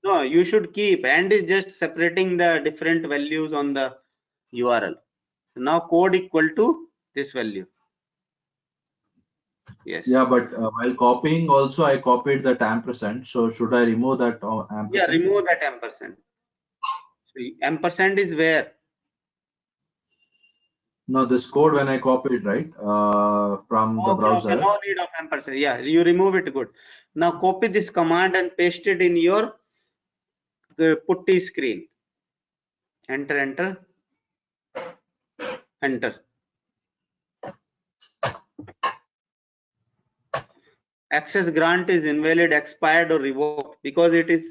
No, you should keep. And is just separating the different values on the URL. So now code equal to this value. Yes. Yeah, but while copying also I copied that ampersand. So should I remove that ampersand? Yeah, remove that ampersand. So ampersand is where? No, this code when I copied, right, from the browser. Okay, no need of ampersand. Yeah, you remove it. Good. Now copy this command and paste it in your putty screen. Enter. Access grant is invalid, expired, or revoked because it is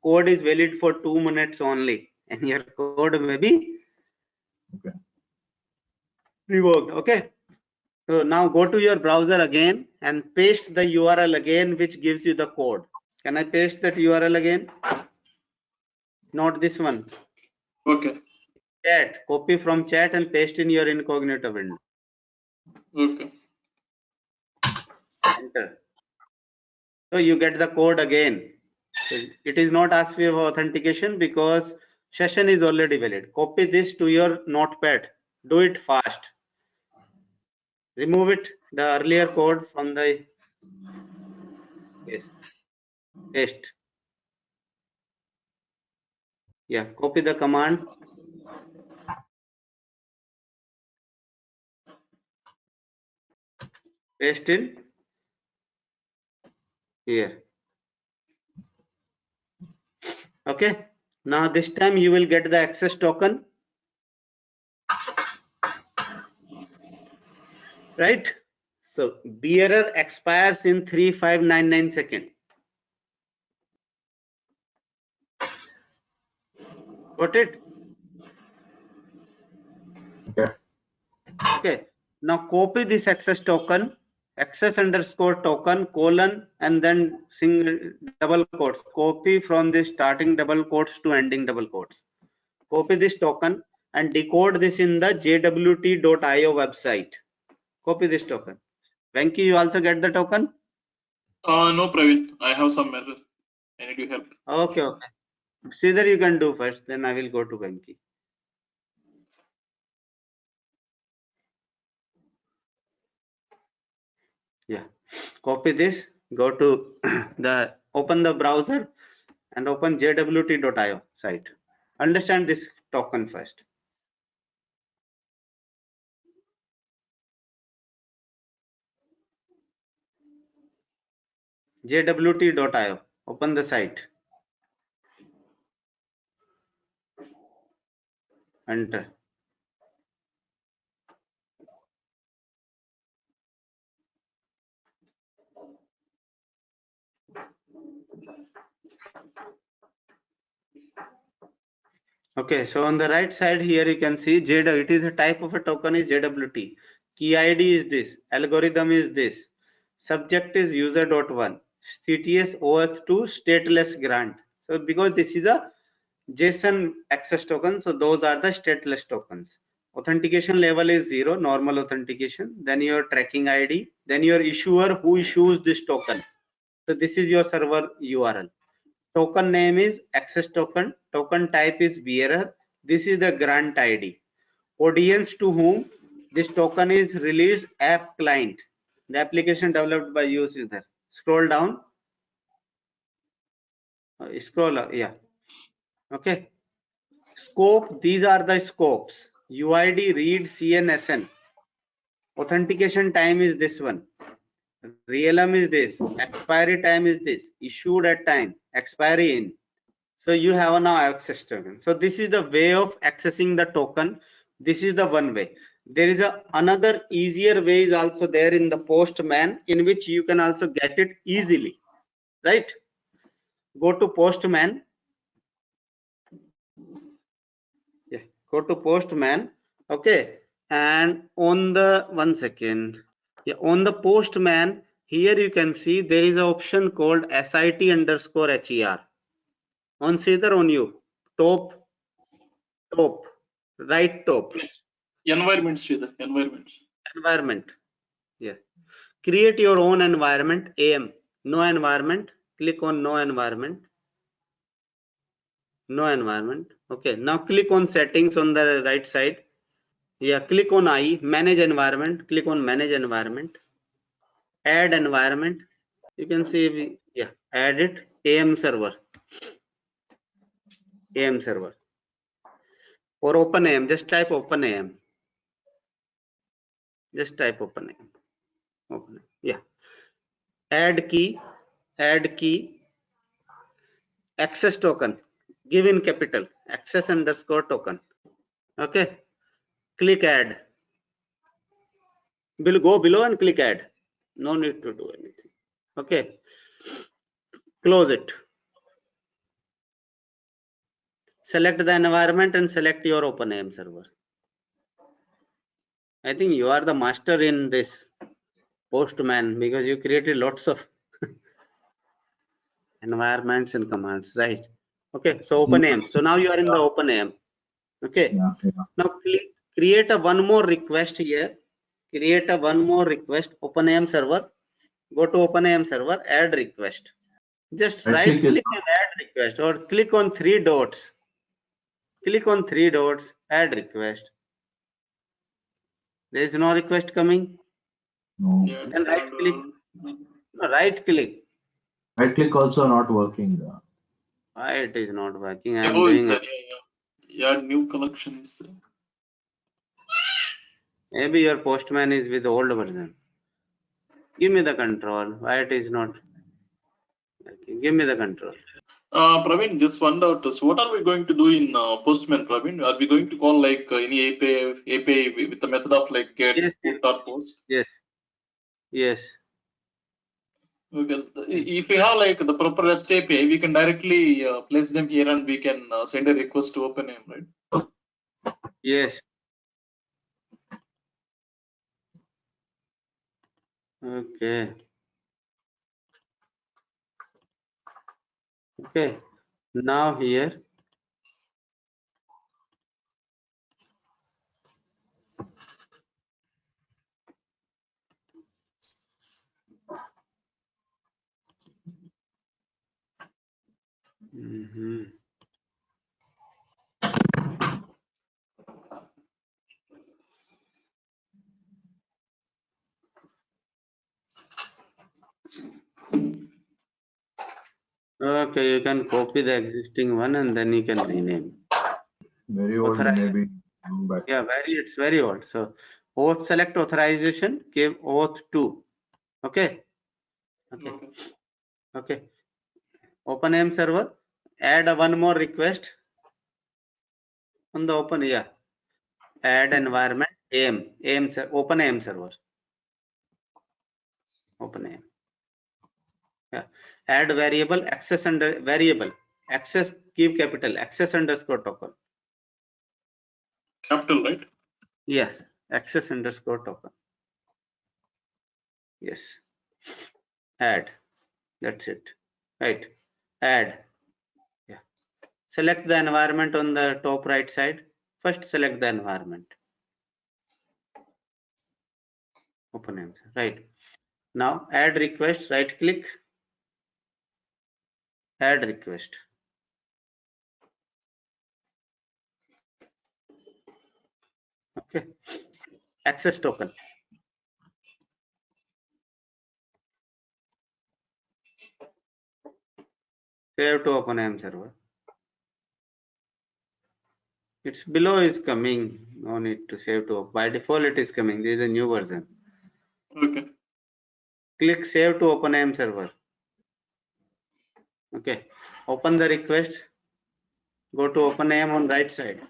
code is valid for 2 minutes only, and your code may be revoked. Okay. So now go to your browser again and paste the URL again, which gives you the code. Can I paste that URL again? Not this one. Okay. Chat. Copy from chat and paste in your incognito window. Okay. Enter. So you get the code again. So it is not asked for authentication because session is already valid. Copy this to your notepad. Do it fast. Remove it, the earlier code from the paste. Yeah, copy the command. Paste in here. Okay. Now this time you will get the access token. Right? So bearer expires in 3599 seconds. Got it? Okay. Now copy this access token, access_token : and then single double quotes. Copy from the starting double quotes to ending double quotes. Copy this token and decode this in the jwt.io website. Copy this token. Venki, you also get the token? No, Praveen, I have some error. I need your help. Okay. Sridhar, you can do first, then I will go to Venki. Yeah. Copy this, go to open the browser and open jwt.io site. Understand this token first. jwt.io. Open the site. Enter. Okay, so on the right side here you can see it is a type of a token is JWT. Key ID is this, algorithm is this, subject is user.1, CTS OAuth2 stateless grant. So because this is a JSON access token, so those are the stateless tokens. Authentication level is 0, normal authentication. Then your tracking ID. Then your issuer who issues this token. So this is your server URL. Token name is access token. Token type is bearer. This is the grant ID. Audience to whom this token is released, app client. The application developed by user. Scroll down. Scroll up. Yeah. Okay. Scope. These are the scopes. UID, read, CN, SN. Authentication time is this one. Realm is this. Expiry time is this. Issued at time. Expiry in. So you have now access token. So this is the way of accessing the token. This is the one way. There is another easier way is also there in the Postman, in which you can also get it easily, right? Go to Postman. Yeah, go to Postman. Okay, and on the 1 second. Yeah, on the Postman, here you can see there is an option called SIT_HER. On Sridhar, on you. Top, right top. Environment, Sridhar, Environment. Yeah. Create your own environment. AM. No environment. Click on no environment. No environment. Okay. Now click on settings on the right side. Yeah. Click on I. Manage environment. Click on manage environment. Add environment. You can see. Yeah. Add it. AM server. AM server. Or OpenAM. Just type OpenAM. Just type OpenAM. OpenAM. Yeah. Add key. Access token. Give in capital. Access_token. Okay. Click add. Will go below and click add. No need to do anything. Okay. Close it. Select the environment and select your OpenAM server. I think you are the master in this Postman because you created lots of environments and commands, right? Okay. So OpenAM. So now you are in the OpenAM. Okay. Yeah. Now create a one more request here. Create a one more request. OpenAM server. Go to OpenAM server. Add request. Just right click and add request, or click on three dots. Click on three dots. Add request. There is no request coming. No. Yeah, Then right click. No, right click. Right click also not working. Why it is not working? I am Oh, is doing that? it. Yeah, new collections. Maybe your Postman is with the old version. Give me the control. Why it is not working? Give me the control. Praveen, just one doubt. So what are we going to do in Postman, Praveen? Are we going to call like any API with the method of like get, Yes, put, or post? yes, yes. Okay. If we have like the proper REST API, we can directly place them here and we can send a request to OpenAM, right? Yes. Okay. Okay. Now here. Okay, you can copy the existing one and then you can rename. Very old, maybe. Back. Yeah, it's very old. So auth select authorization, give OAuth2. Okay. Okay. OpenAM server. Add one more request on the open. Yeah. Add environment AM OpenAM server. OpenAM. Yeah. Add variable access under variable access. Give capital access_token. Capital, right? Yes. Access_token. Yes. Add. That's it. Right. Add. Yeah. Select the environment on the top right side. First select the environment. OpenAM, right? Now add request, right click, add request. Okay, access token. Save to OpenAM server. It's below is coming. No need to save to. By default, it is coming. This is a new version. Okay. Click save to OpenAM server. Okay. Open the request. Go to OpenAM on right side.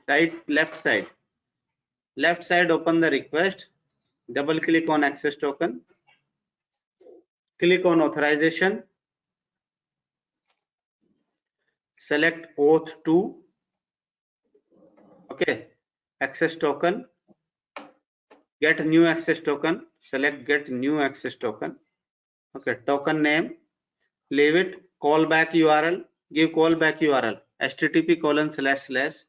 Left side. Left side, open the request. Double click on access token. Click on authorization. Select OAuth2. Okay. Access token. Get new access token. Select get new access token. Okay. Token name. Leave it. Callback URL. Give callback URL. http://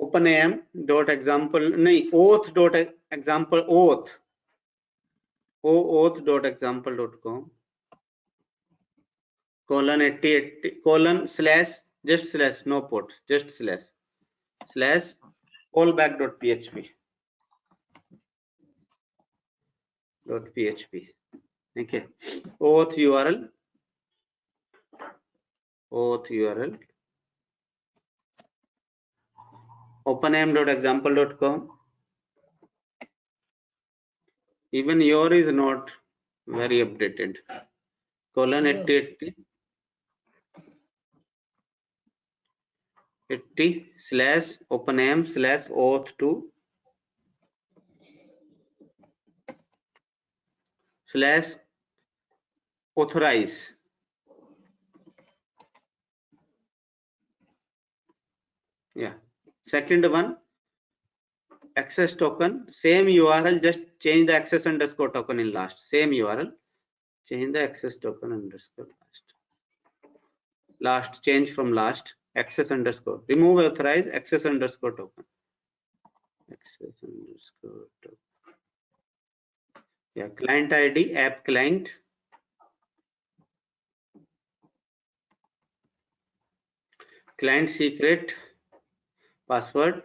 OpenAM.example नहीं auth.example OAuth.example.com :8080 / no ports / callback.php okay. auth URL OpenAM.example.com. Even your is not very updated. :8080 / OpenAM / auth2 / authorize. Yeah. Second one, access token, same URL, just change the access underscore token in last. Same URL, change the access token underscore last. Change from last, access underscore. Remove authorize, access underscore token. Access underscore token. Yeah, client ID, app client. Client secret, password.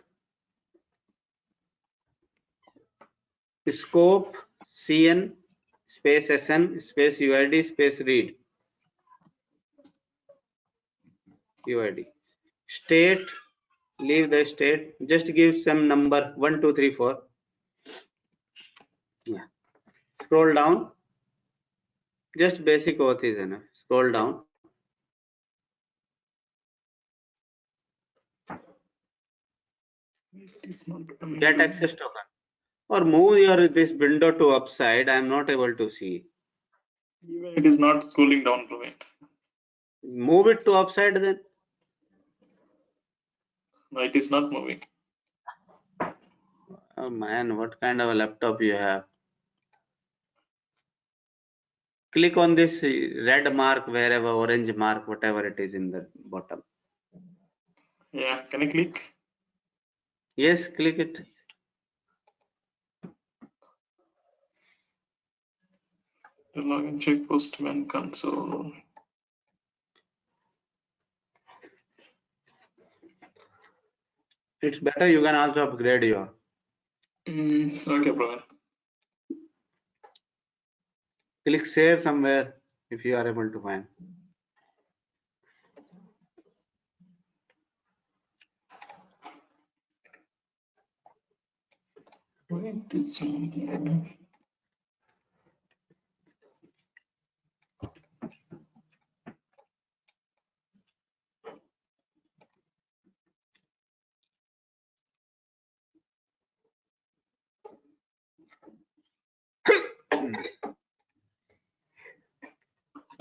Scope, CN, space SN, space UID, space read. UID. State, leave the state, just give some number 1 2 3 4. Yeah. Scroll down, just basic auth is enough. Scroll down. Get access token or move your this window to upside. I am not able to see. Even it is not scrolling down, Praveen. Move it to upside then. No, it is not moving. Oh man, what kind of a laptop you have? Click on this red mark, wherever, orange mark, whatever it is in the bottom. Yeah, can I click? Yes, click it. The login check postman console. It's better. You can also upgrade your. Okay, Praveen. Click save somewhere if you are able to find. Wait, it's on.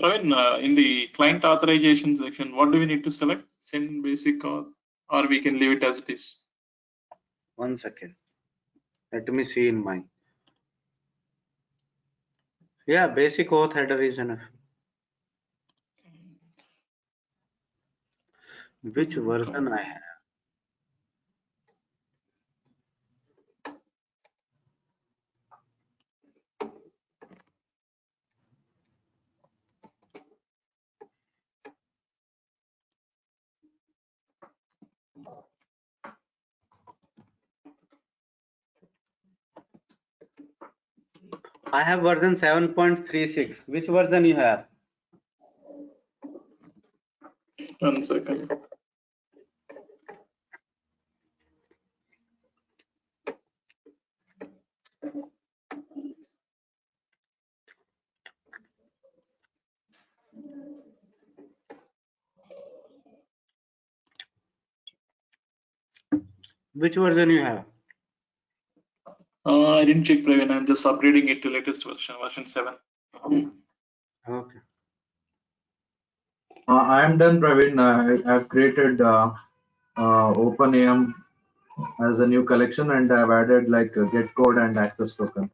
Praveen, in the client authorization section, what do we need to select? Send basic or we can leave it as it is? 1 second. Let me see in my. Yeah, basic auth header is enough. Which version I have? I have version 7.36. Which version you have? 1 second. Which version you have? I didn't check, Praveen. I'm just upgrading it to latest version 7. Okay. I am done, Praveen. I've created Open AM as a new collection, and I've added like a get code and access token.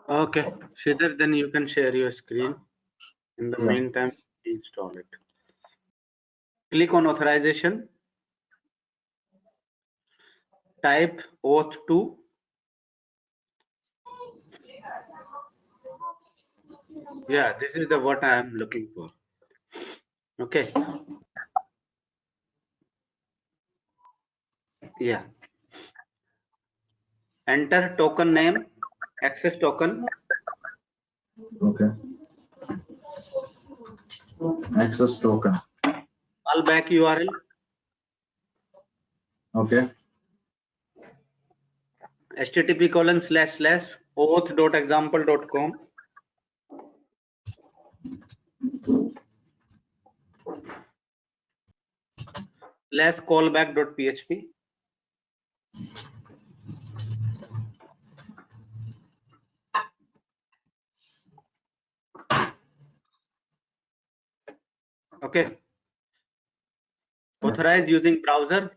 Okay. Shridhar, then you can share your screen. In the Yeah. meantime, install it. Click on authorization. Type OAuth2. Yeah, this is the what I am looking for. Okay. Yeah. Enter token name, access token. Okay. Access token. Callback URL. Okay. http://auth.example.com. /callback.php. Okay. Authorize using browser.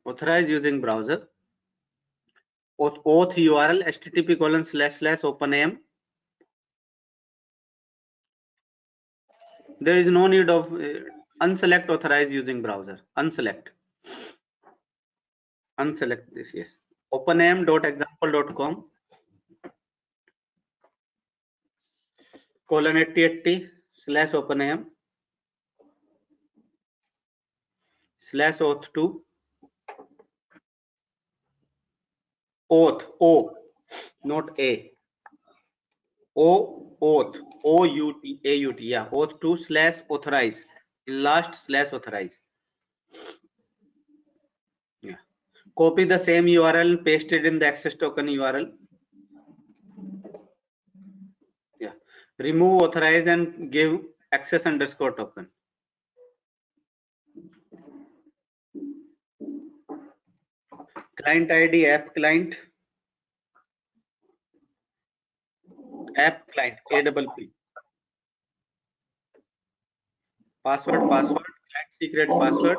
Authorize using browser. Auth URL http://openam. There is no need of unselect authorize using browser. Unselect this. Yes. openam.example.com :8080/openam /auth2 auth o not a auth aut yeah auth2 /authorize last /authorize. Yeah. Copy the same URL, paste it in the access token URL. Yeah. Remove authorize and give access underscore token. Client ID app client APP password client secret password.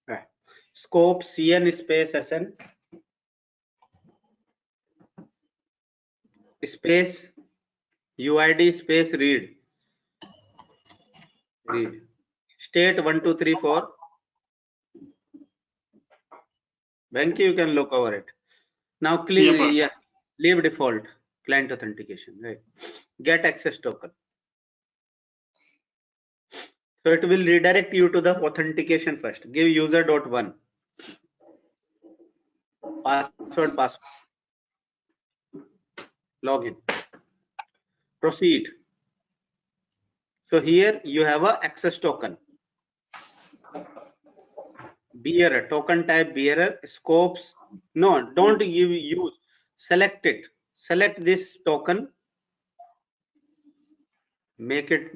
Right. Scope cn space sn space uid space read state 1234. Venki, you can look over it now. Click Yeah, leave default client authentication, right? Get access token. So it will redirect you to the authentication first. Give user.1 password login, proceed. So here you have a access token, bearer, token type bearer, scopes. No, don't use, select it. Select this token, make it,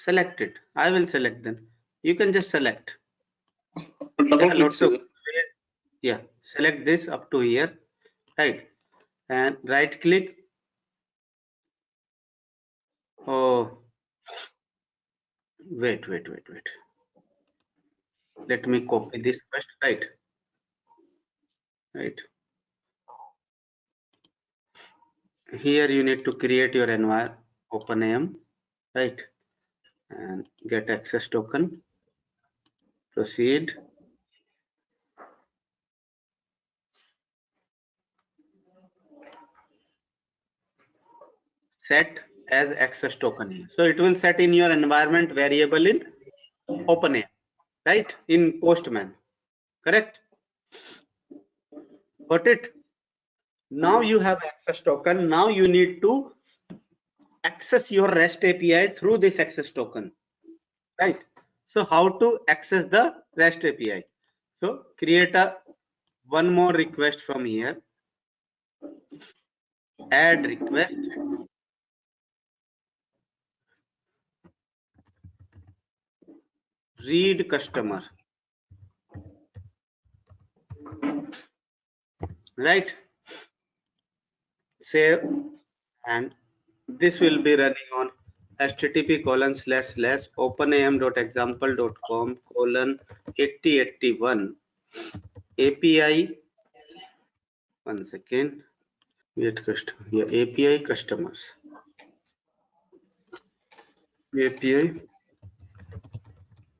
select it. I will select then. You can just select. double click. Yeah, select this up to here, right? And right click. Oh, wait. Let me copy this first, right? Here you need to create your environment, OpenAM, right? And get access token, proceed. Set as access token here. So it will set in your environment variable in OpenAM, right? In Postman. Correct? Got it? Now you have access token. Now you need to access your REST API through this access token, right? So how to access the REST API? So create one more request from here. Add request. Read customer. Right? Save, and this will be running on http://openam.example.com:8081 API. One second. Get customer. Yeah, API customers. API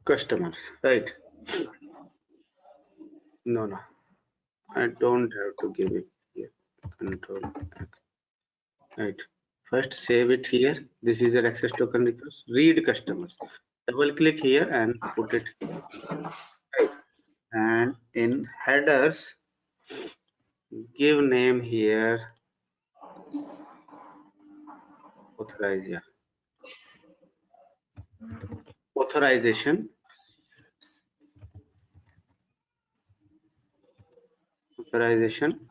customers. Right? No. I don't have to give it here. Control X. Right. First save it here. This is an access token request. Read customers. Double click here and put it here. Right. And in headers, give name here. Authorize, yeah. Authorization. Authorization.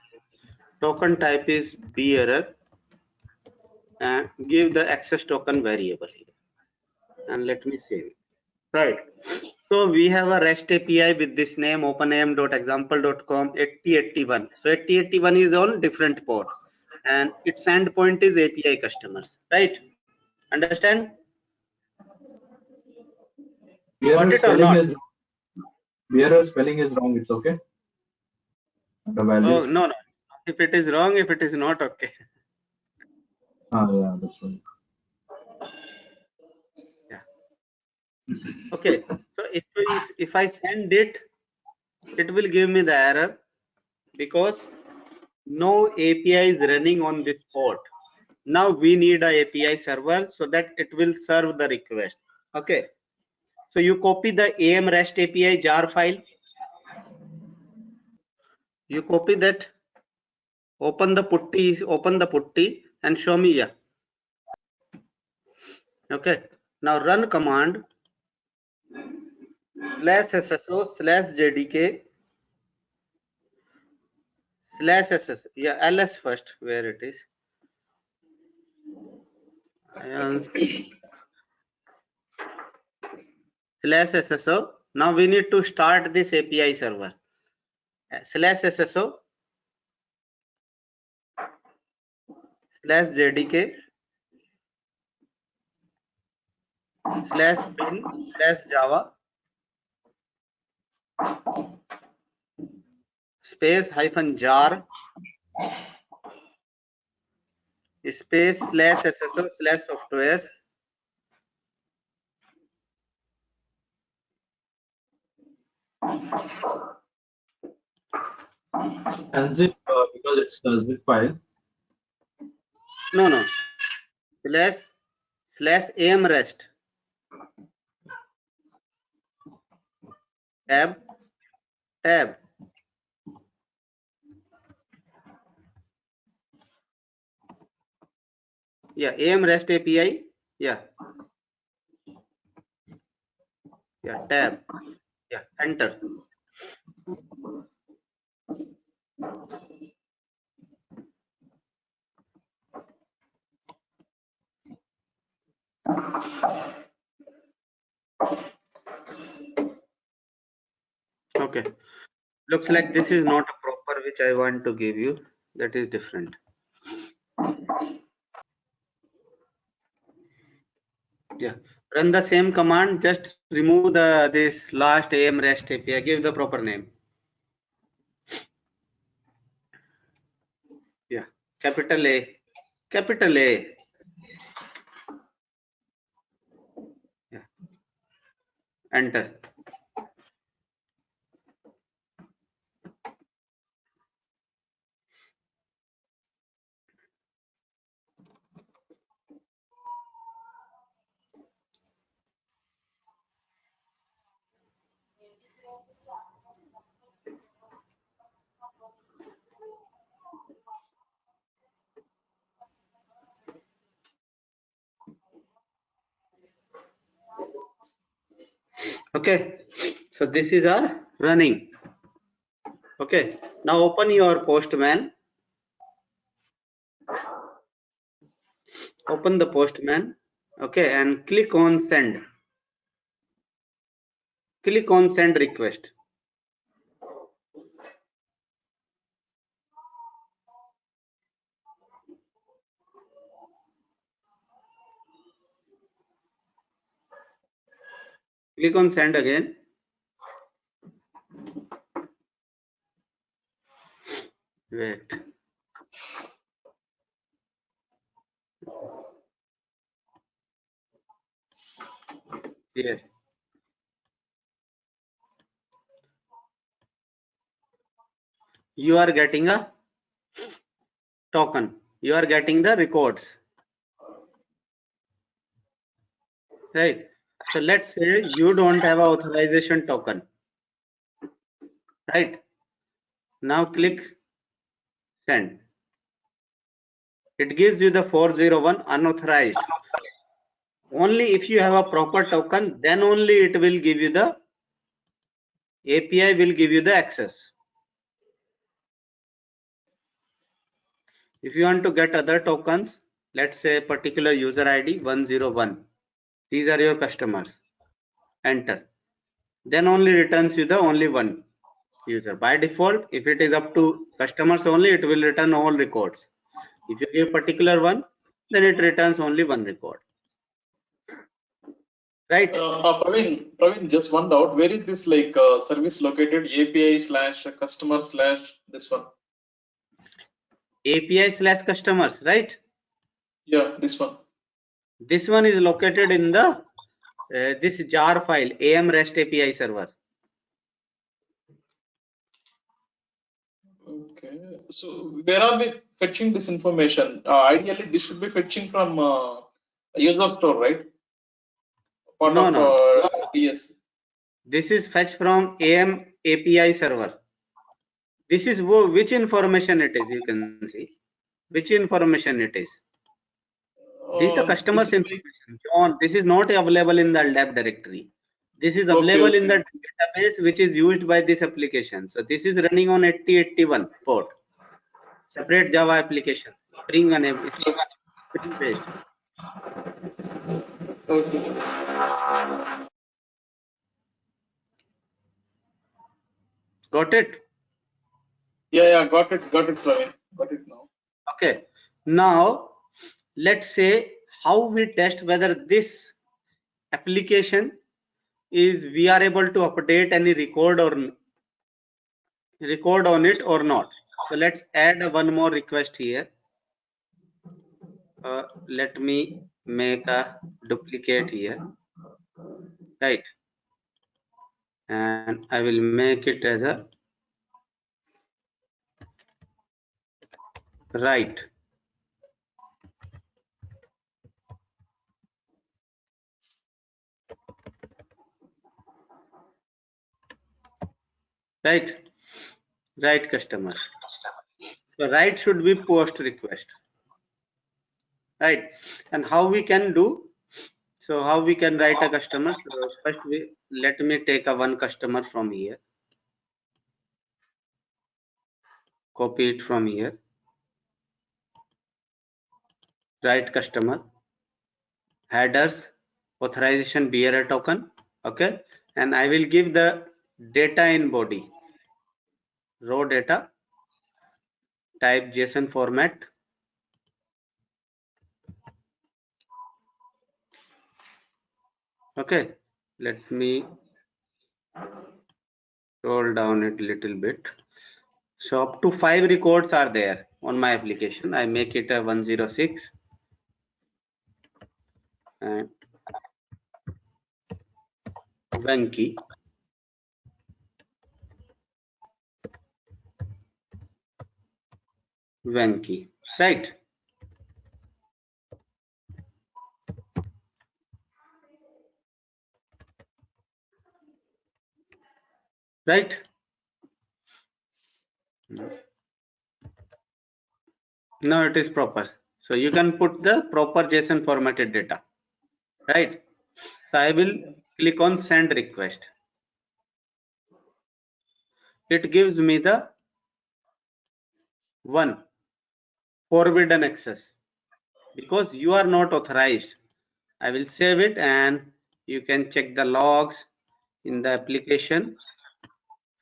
Token type is bearer. And give the access token variable here. And let me save it. Right. So we have a REST API with this name openam.example.com 8081. So 8081 is on different port and its endpoint is API customers. Right? Understand? Got it or not? Bearer spelling is wrong. It's okay. The values. Oh, no. If it is wrong, if it is not, okay. Yeah, that's right. Yeah. Okay. So if I send it, it will give me the error because no API is running on this port. Now we need a API server so that it will serve the request. Okay. So you copy the AM REST API jar file. You copy that. Open the putty and show me. Yeah. Okay. Now run command /sso/jdk /ss. Yeah, ls first. Where it is? /sso. Now we need to start this API server. /sso /jdk /bin/java space -jar space /sso/softwares Unzip because it's a zip file. no /amrest tab yeah, amrest API, yeah tab, yeah, enter. Okay, looks like this is not a proper which I want to give you. That is different. Yeah, run the same command, just remove this last amrest API, give the proper name. Yeah, capital A. Yeah, enter. Okay, so this is our running. Okay, now open your Postman. Open the Postman. Okay, and click on send. Click on send request. Click on send again. Wait. Here. You are getting a token. You are getting the records. Right. So let's say you don't have an authorization token. Right. Now click send. It gives you the 401 unauthorized. Only if you have a proper token, then only it will give you the API will give you the access. If you want to get other tokens, let's say particular user ID 101. These are your customers. Enter. Then only returns you the only one user. By default, if it is up to customers only, it will return all records. If you give particular one, then it returns only one record. Right? Praveen, just one doubt. Where is this like service located? API/customer/ this one? API/customers, right? Yeah, this one. This one is located in the this jar file, AM REST API server. Okay. So where are we fetching this information? Ideally, this should be fetching from user store, right? Part No, of no. DS. This is fetched from AM API server. This is which information it is, you can see. Which information it is. This is the customer's information. John, this is not available in the lab directory. This is available in the database which is used by this application. So this is running on 8081 port. Separate Java application. Spring based. Okay. Got it? Yeah, got it, Praveen. Got it now. Okay. Now let's say how we test whether this application is we are able to update any record on it or not. So let's add one more request here. Let me make a duplicate here, right? And I will make it as a right. Right customers. So right should be post request, right? And how we can do, so how we can write a customer. So first let me take a one customer from here, copy it from here, write customer, headers, authorization bearer token, okay? And I will give the data in body, raw data, type JSON format. Okay, let me scroll down it a little bit. So up to 5 records are there on my application. I make it a 106 and Venki. Right? Right? No, it is proper. So you can put the proper JSON formatted data, right? So I will click on send request. It gives me the one forbidden access because you are not authorized. I will save it and you can check the logs in the application.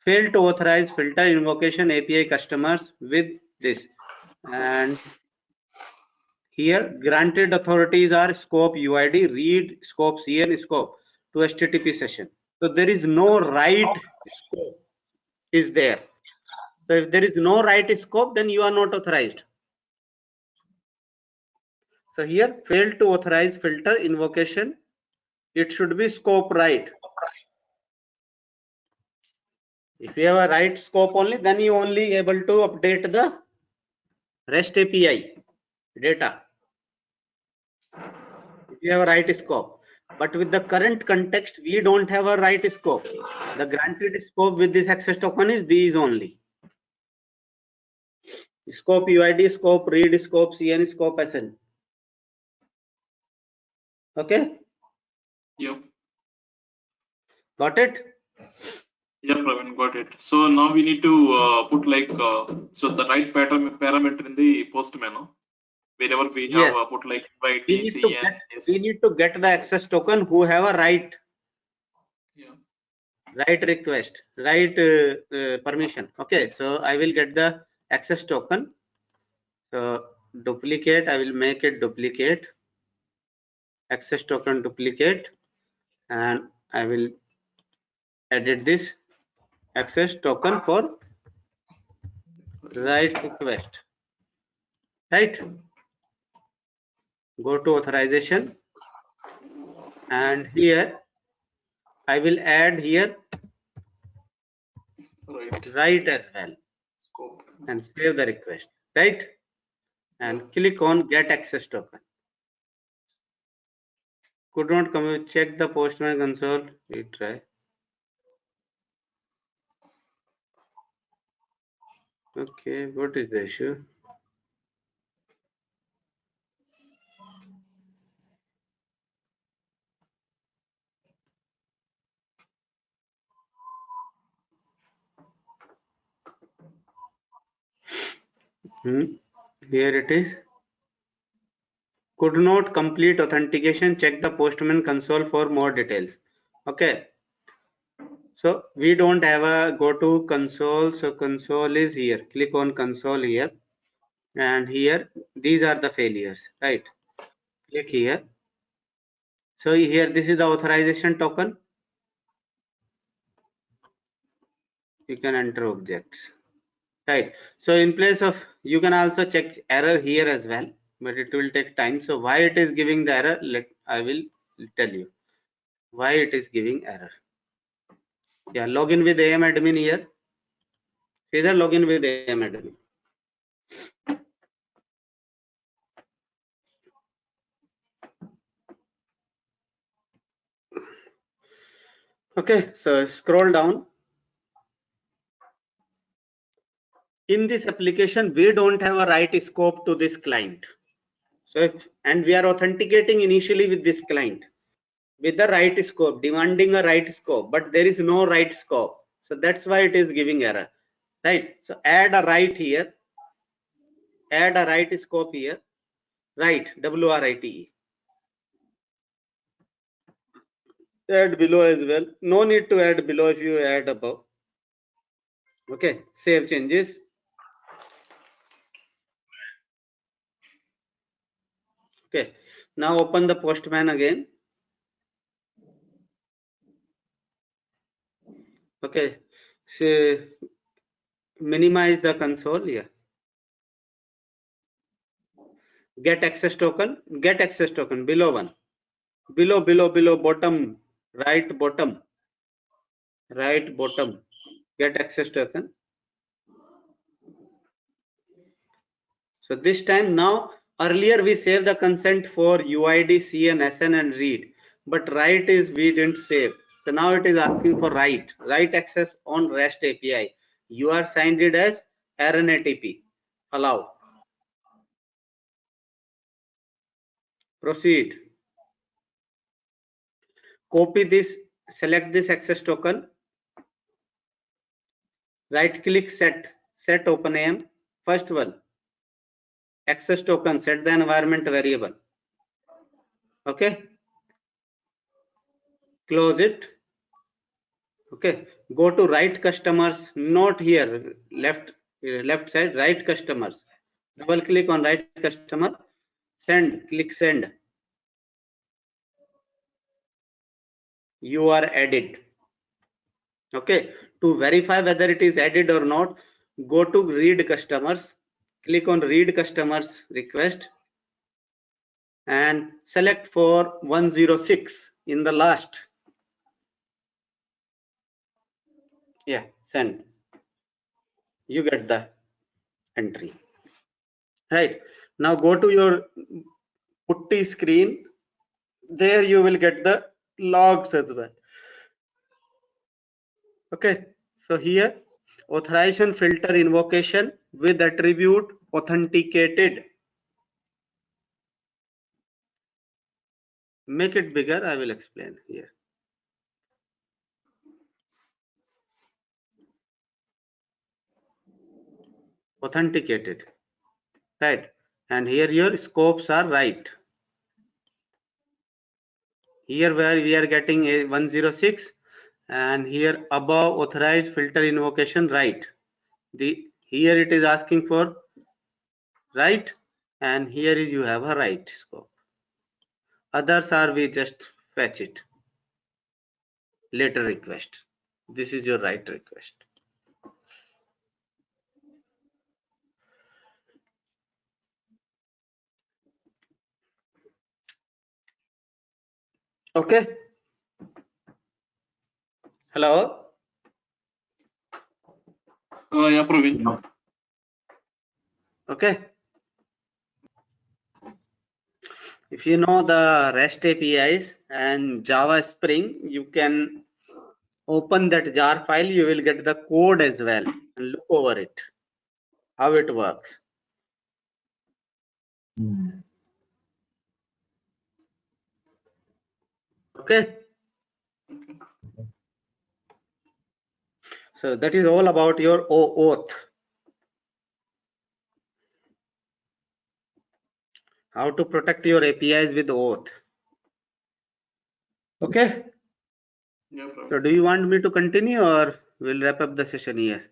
Failed to authorize filter invocation API customers with this. And here granted authorities are scope UID, read, scope CN, scope to HTTP session. So there is no right scope is there. So if there is no right scope, then you are not authorized. So here failed to authorize filter invocation. It should be scope right. If you have a right scope only, then you only able to update the REST API data. If you have a right scope. But with the current context, we don't have a right scope. The granted scope with this access token is these only. Scope UID, scope read, scope CN, scope SN. Okay? Yep. Got it? Yeah, Praveen, got it. So now we need to put like so the right parameter in the postman, no? Wherever we Yes. have put like by We need to DC get and the access token who have a right yeah. request, right permission. Okay, so I will get the access token. So duplicate, I will make it duplicate, access token duplicate, and I will edit this access token for right request. Right? Go to authorization, and here I will add here right as well, Scope. and save the request. Right? And click on get access token. Could not come. Check the postman console. We try. Okay, what is the issue? Here it is. Could not complete authentication. Check the postman console for more details. Okay. So we don't have a go to console. So console is here. Click on console here. And here, these are the failures, right? Click here. So here, this is the authorization token. You can enter objects, right? So in place of, you can also check error here as well, but it will take time. So why it is giving the error? I will tell you why it is giving error. Yeah, login with AM admin here. See the login with AM admin. Okay, so scroll down. In this application, we don't have a right scope to this client. So and we are authenticating initially with this client with the right scope, demanding a right scope, but there is no right scope. So that's why it is giving error, right? So add a right here, add a right scope here, right, WRITE. Add below as well. No need to add below if you add above. Okay, save changes. Okay, now open the postman again. Okay, so minimize the console here. Get access token below one, below bottom, right bottom, get access token. So this time, now earlier we saved the consent for UID, CN, SN and read, but write is we didn't save. So now it is asking for write access on REST API. You are signed it as RNATP. Allow. Proceed. copy this, select this access token, right click set OpenAM, first one, access token, set the environment variable. Okay, close it. Okay, go to write customers, not here, left side, write customers. Double click on write customer, send, click send. You are added. Okay, to verify whether it is added or not, go to read customers, click on read customers request and select for 106 in the last. Yeah, send. You get the entry. Right, now go to your putty screen. There you will get the logs as well. Okay, so here authorization filter invocation with attribute authenticated. Make it bigger, I will explain here. Authenticated, right? And here your scopes are right. Here where we are getting a 106 and here above authorized filter invocation right. Here it is asking for right and here is you have a right scope. Others are we just fetch it. Later request. This is your right request. Okay. Hello. Yeah, Praveen. No. Okay. If you know the REST APIs and Java Spring, you can open that jar file. You will get the code as well and look over it, how it works. Okay. So that is all about your OAuth. How to protect your APIs with OAuth. Okay. Yeah, Praveen. So do you want me to continue or we'll wrap up the session here?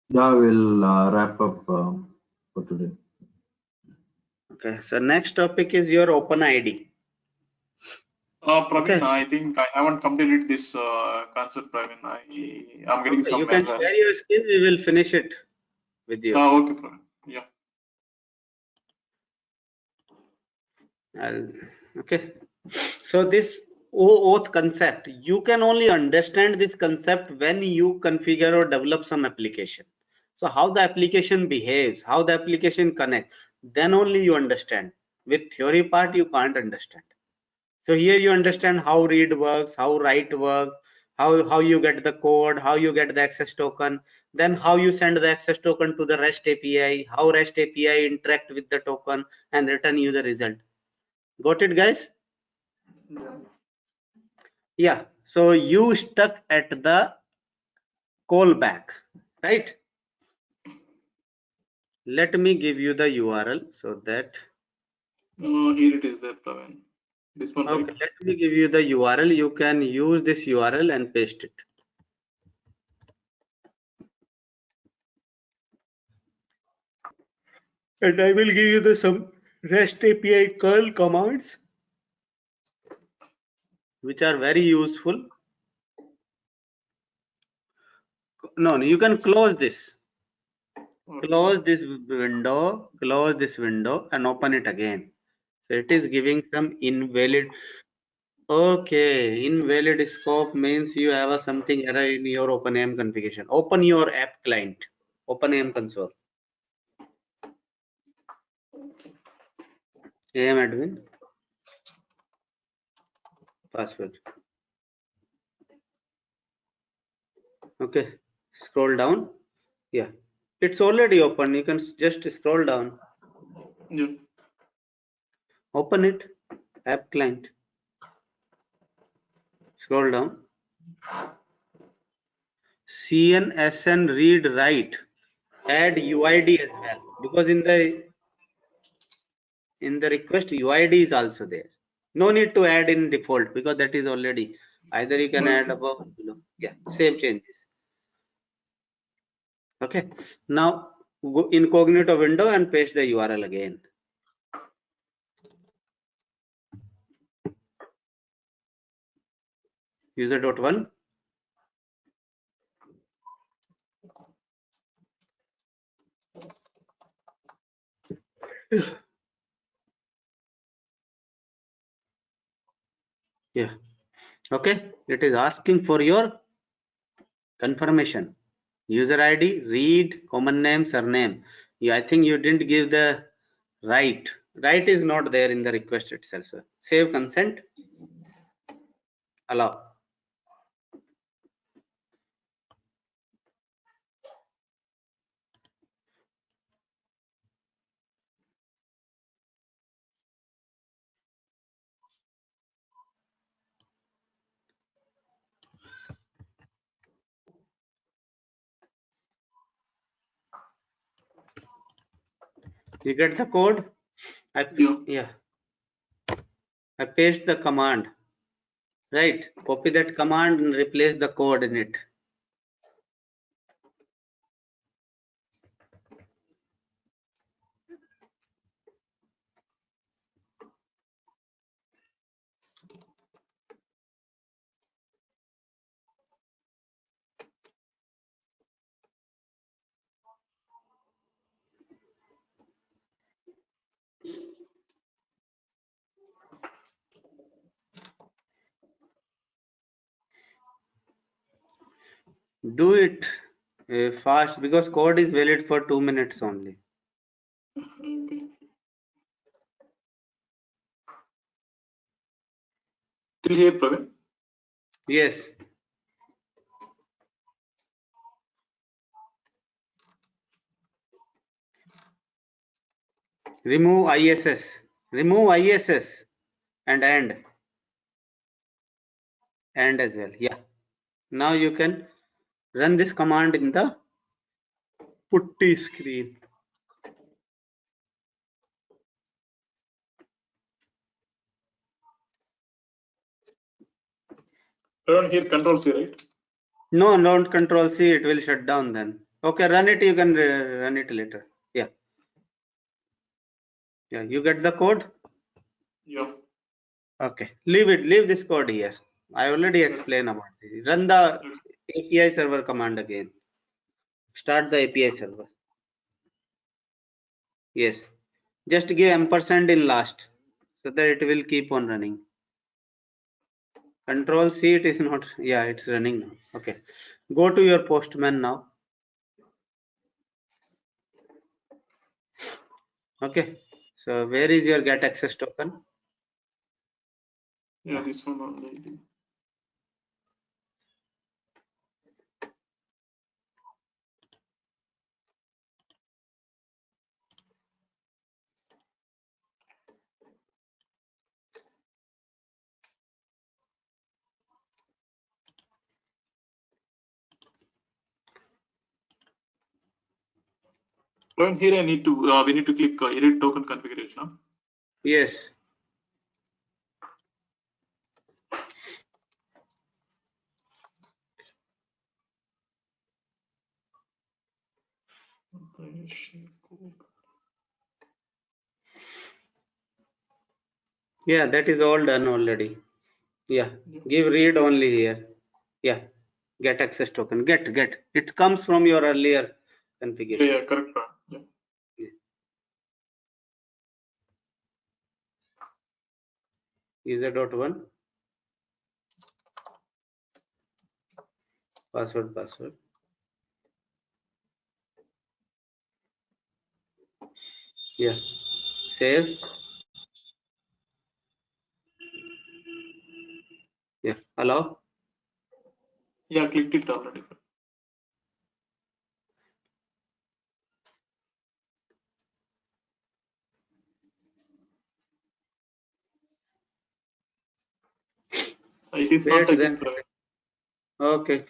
Yeah, we'll wrap up for today. Okay. So next topic is your OpenID. Praveen, Okay. I think I haven't completed this concept, Praveen. I'm getting Okay, you somewhere can there. share your screen. We will finish it with you. Okay, Praveen. Yeah. Okay. So this OAuth concept, you can only understand this concept when you configure or develop some application. So how the application behaves, how the application connects, then only you understand. With theory part, you can't understand. So here you understand how read works, how write works, how you get the code, how you get the access token, then how you send the access token to the REST API, how REST API interact with the token and return you the result. Got it, guys? Yeah. Yeah. So you stuck at the callback, right? Let me give you the URL so that. Here it is there, Praveen. This one, Okay, right? let me give you the URL. You can use this URL and paste it. And I will give you the some REST API curl commands which are very useful. No, you can close this. Okay. Close this window and open it again. So it is giving some invalid. Okay, invalid scope means you have a something error in your OpenAM configuration. Open your app client, OpenAM console. AM admin. Password. Okay, scroll down. Yeah, it's already open. You can just scroll down. Yeah. Open it, app client. Scroll down. CN, SN, read, write. Add UID as well, because in the request UID is also there. No need to add in default because that is already, either you can add above or below. Yeah, save changes. Okay, now go incognito window and paste the URL again. User.1. Yeah, okay, it is asking for your confirmation. User ID, read, common name, surname. Yeah, I think you didn't give the right. Right is not there in the request itself. Save consent, allow. You get the code? Yeah. I paste the command. Right. Copy that command and replace the code in it. Do it fast because code is valid for 2 minutes only. Still here, Praveen? Yes. Remove ISS. Remove ISS and end. End as well. Yeah. Now you can run this command in the putty screen. Praveen, here control C, right? No, don't control C. It will shut down then. Okay, run it. You can run it later. Yeah. Yeah. You get the code? Yeah. Okay. Leave it. Leave this code here. I already explained about it. Run the API server command again. Start the API server. Yes. Just give ampersand in last so that it will keep on running. Control C, it is not. Yeah, it's running now. Okay. Go to your Postman now. Okay. So where is your get access token? Yeah, this one only. Praveen, here I need to we need to click edit token configuration. Huh? Yes. Yeah, that is all done already. Yeah. Give read only here. Yeah. Get access token. Get. It comes from your earlier configuration. Yeah, correct. Yeah. User.1. Password. Yeah. Save. Yeah. Allow. Yeah, clicked it already. It is Wait, not taking then. Praveen. Okay.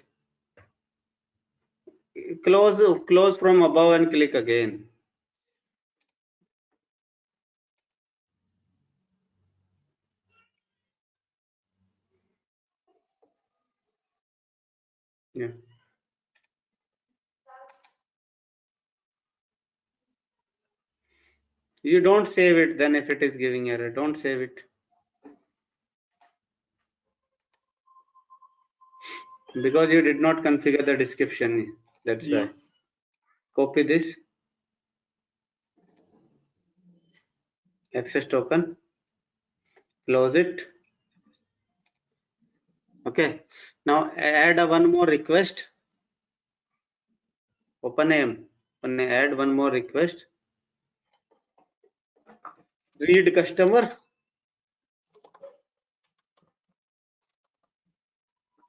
Close from above and click again. Yeah. You don't save it then if it is giving error. Don't save it. Because you did not configure the description. That's Yeah. why. Copy this. Access token. Close it. Okay. Now add one more request. Open AM. Add one more request. Read customer.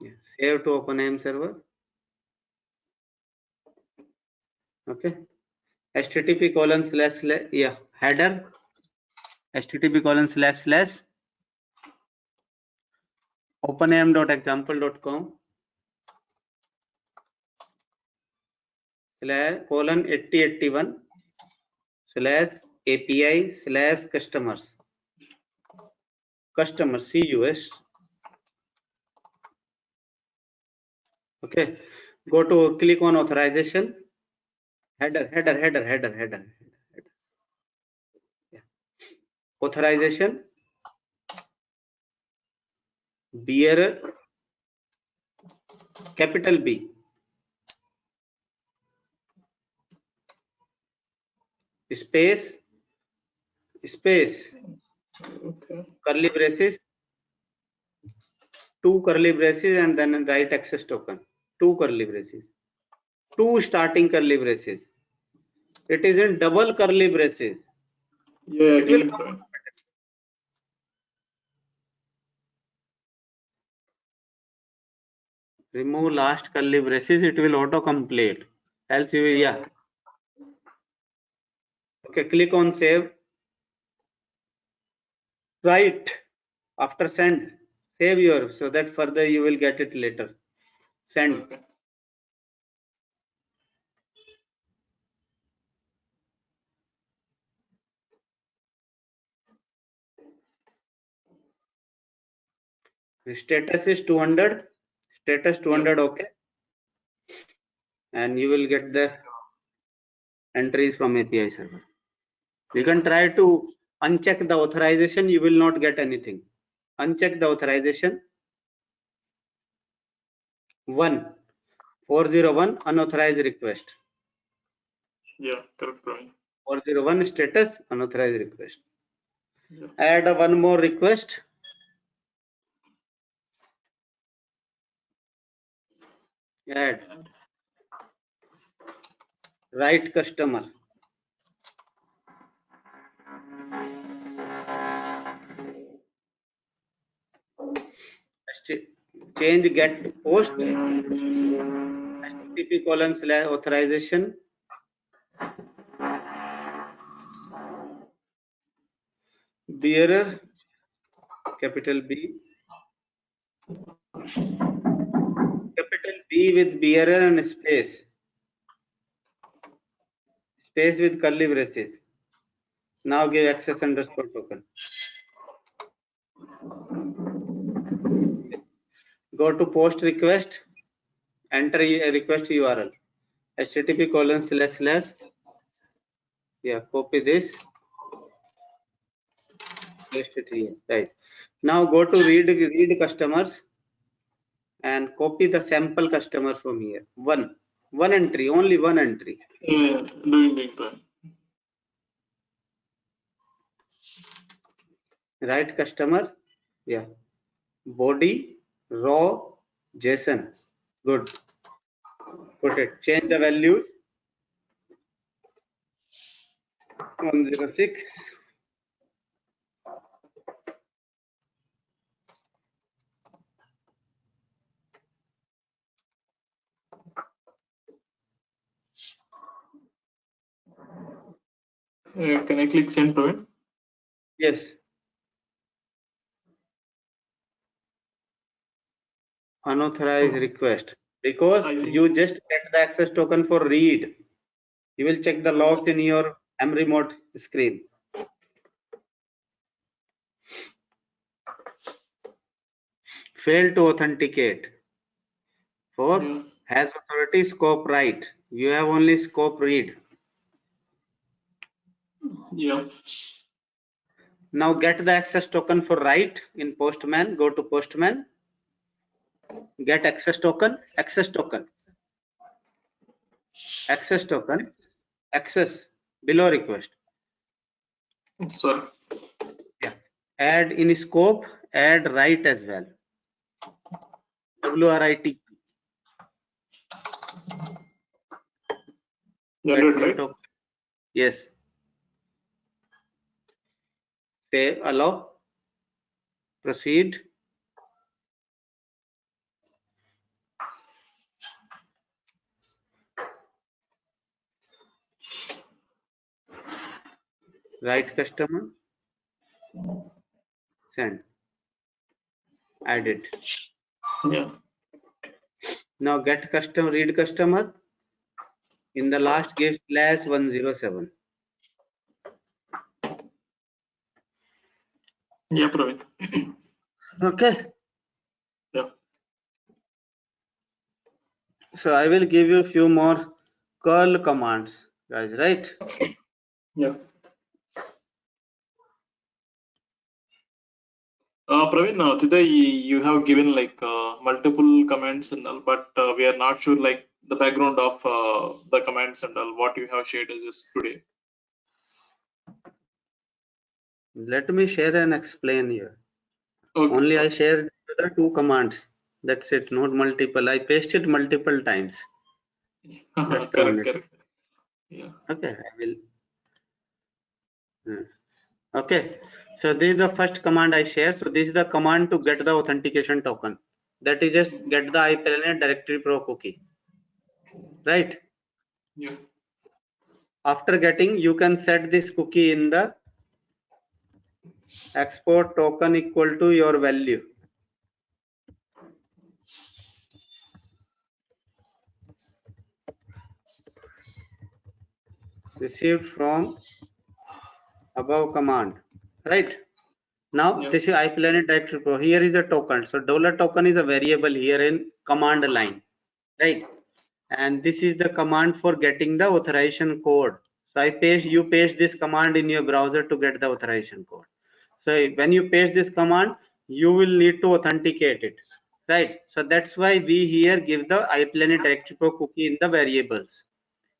Yeah. Save to OpenAM server. Okay. http:// yeah, header http:// openam.example.com /:8081 /API/customers CUS. Okay, go to click on authorization, header. Yeah. Authorization, bearer, capital B, space, Okay. curly braces, 2 curly braces, and then write access token, 2 curly braces, 2 starting curly braces. It is in double curly braces. Yeah, It will getting come. Praveen. Remove last curly braces, it will auto complete. Else you will, yeah. Okay, click on save. Right after send, save your so that further you will get it later. Send. Okay. Status is 200. Status 200. Yeah. Okay. And you will get the entries from API server. You can try to uncheck the authorization. You will not get anything. Uncheck the authorization. 401 unauthorized request. Yeah, correct Praveen. 401 status unauthorized request. Yeah. Add one more request. Add right customer. Change get post http:/authorization bearer capital B with bearer and space with curly braces. Now give access underscore token. Go to post request, enter a request URL http:// yeah, copy this, paste it here. Right now go to read customers and copy the sample customer from here. One entry, only one entry. Yeah, doing Praveen. Right customer, yeah, body raw JSON. Good. Put it. Change the values. 106. Can I click send Praveen? Yes. Unauthorized request, because you just get the access token for read. You will check the logs in your M remote screen. Fail to authenticate. For has authority scope right. You have only scope read. Yeah. Now get the access token for write in Postman. Go to Postman. Get access token. Access token. Access token. Access below request. Sorry. Yeah. Add in scope. Add write as well. WRIT. Right? Yes. Say allow. Proceed. Write customer. Send. Added. Yeah. Now get customer, read customer. In the last give /107. Yeah, Praveen. Okay. Yeah. So I will give you a few more curl commands, guys, right? Yeah. Praveen, today you have given like multiple commands and all, but we are not sure like the background of the commands and all what you have shared is this today. Let me share and explain here. Okay. Only I share the two commands. That's it, not multiple. I pasted multiple times. That's the only. Correct. Yeah. Okay, I will. Okay, so this is the first command I share. So this is the command to get the authentication token. That is just get the IPLNet directory pro cookie. Right? Yeah. After getting, you can set this cookie in the export token equal to your value. Received from above command. Right? Now this is IPLNet directory pro. Here is a token. So $token is a variable here in command line. Right? And this is the command for getting the authorization code. So you paste this command in your browser to get the authorization code. So when you paste this command, you will need to authenticate it, right? So that's why we here give the IPLNet directory pro cookie in the variables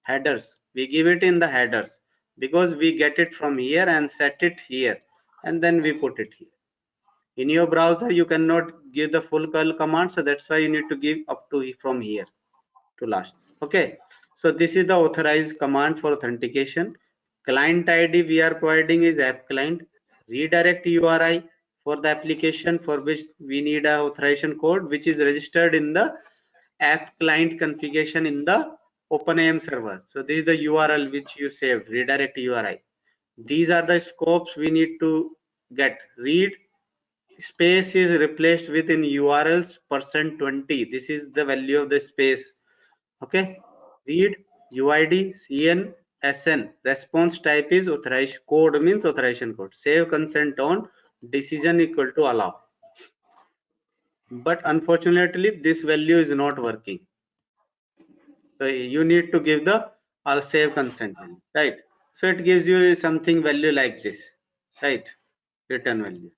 headers. We give it in the headers because we get it from here and set it here, and then we put it here. In your browser, you cannot give the full curl command, so that's why you need to give up to from here to last. Okay, so this is the authorized command for authentication. Client ID we are providing is app client. Redirect URI for the application for which we need a authorization code, which is registered in the app client configuration in the OpenAM server. So this is the URL which you saved, redirect URI. These are the scopes we need to get. Read space is replaced with in URLs %20. This is the value of the space. Okay, read UID CN SN. Response type is authorized code, means authorization code. Save consent on decision equal to allow. But unfortunately this value is not working. So you need to give the save consent, right? So it gives you something value like this, right? Return value.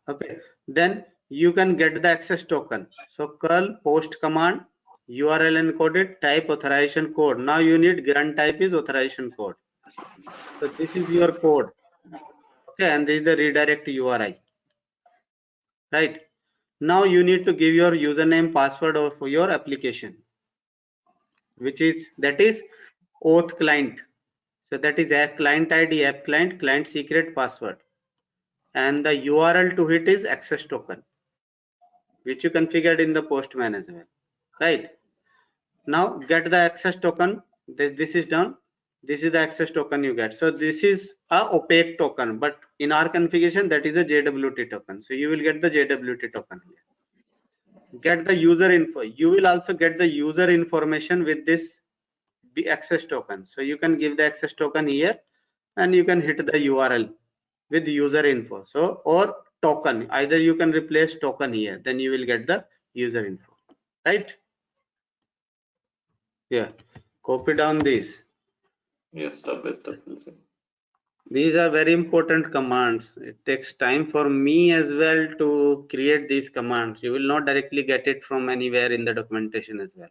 Okay, then you can get the access token. So curl post command URL encoded type authorization code. Now you need grant type is authorization code. So this is your code. Okay, and this is the redirect URI. Right. Now you need to give your username password for your application, which is auth client. So that is app client ID, app client secret password. And the URL to it is access token, which you configured in the Postman as well. Right. Now get the access token. This is done. This is the access token you get. So this is a opaque token, but in our configuration that is a JWT token. So you will get the JWT token here. get the user info. You will also get the user information with this access token. So you can give the access token here and you can hit the URL with user info. So, or token, either you can replace token here, then you will get the user info, right? Yeah, copy down this. Yes, step by step. We'll see. These are very important commands. It takes time for me as well to create these commands. You will not directly get it from anywhere in the documentation as well.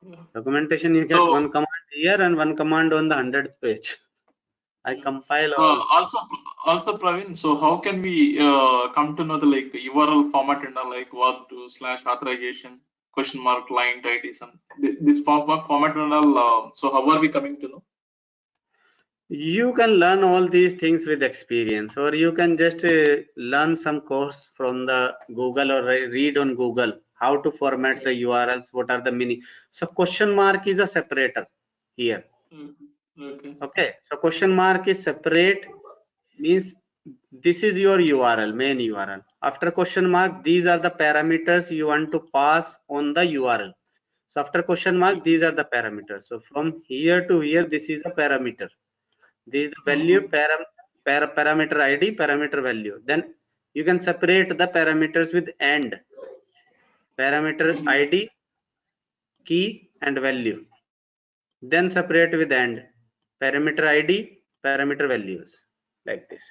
Yeah. Documentation, you get So, one command here and one command on the 100th page. I compile all. also Praveen, so how can we come to know the like URL format and like auth2 / authorization question mark client ID some this format and all. So how are we coming to know? You can learn all these things with experience, or you can just learn some course from the Google or read on Google how to format the URLs, what are the meaning. So question mark is a separator here. Okay. Okay, so question mark is separate, means this is your URL, main URL. After question mark, these are the parameters you want to pass on the URL. So after question mark, these are the parameters. So from here to here, this is a parameter. This is the value, parameter ID, parameter value. Then you can separate the parameters with AND. Parameter ID, key and value. Then separate with AND. Parameter ID, parameter values. Like this.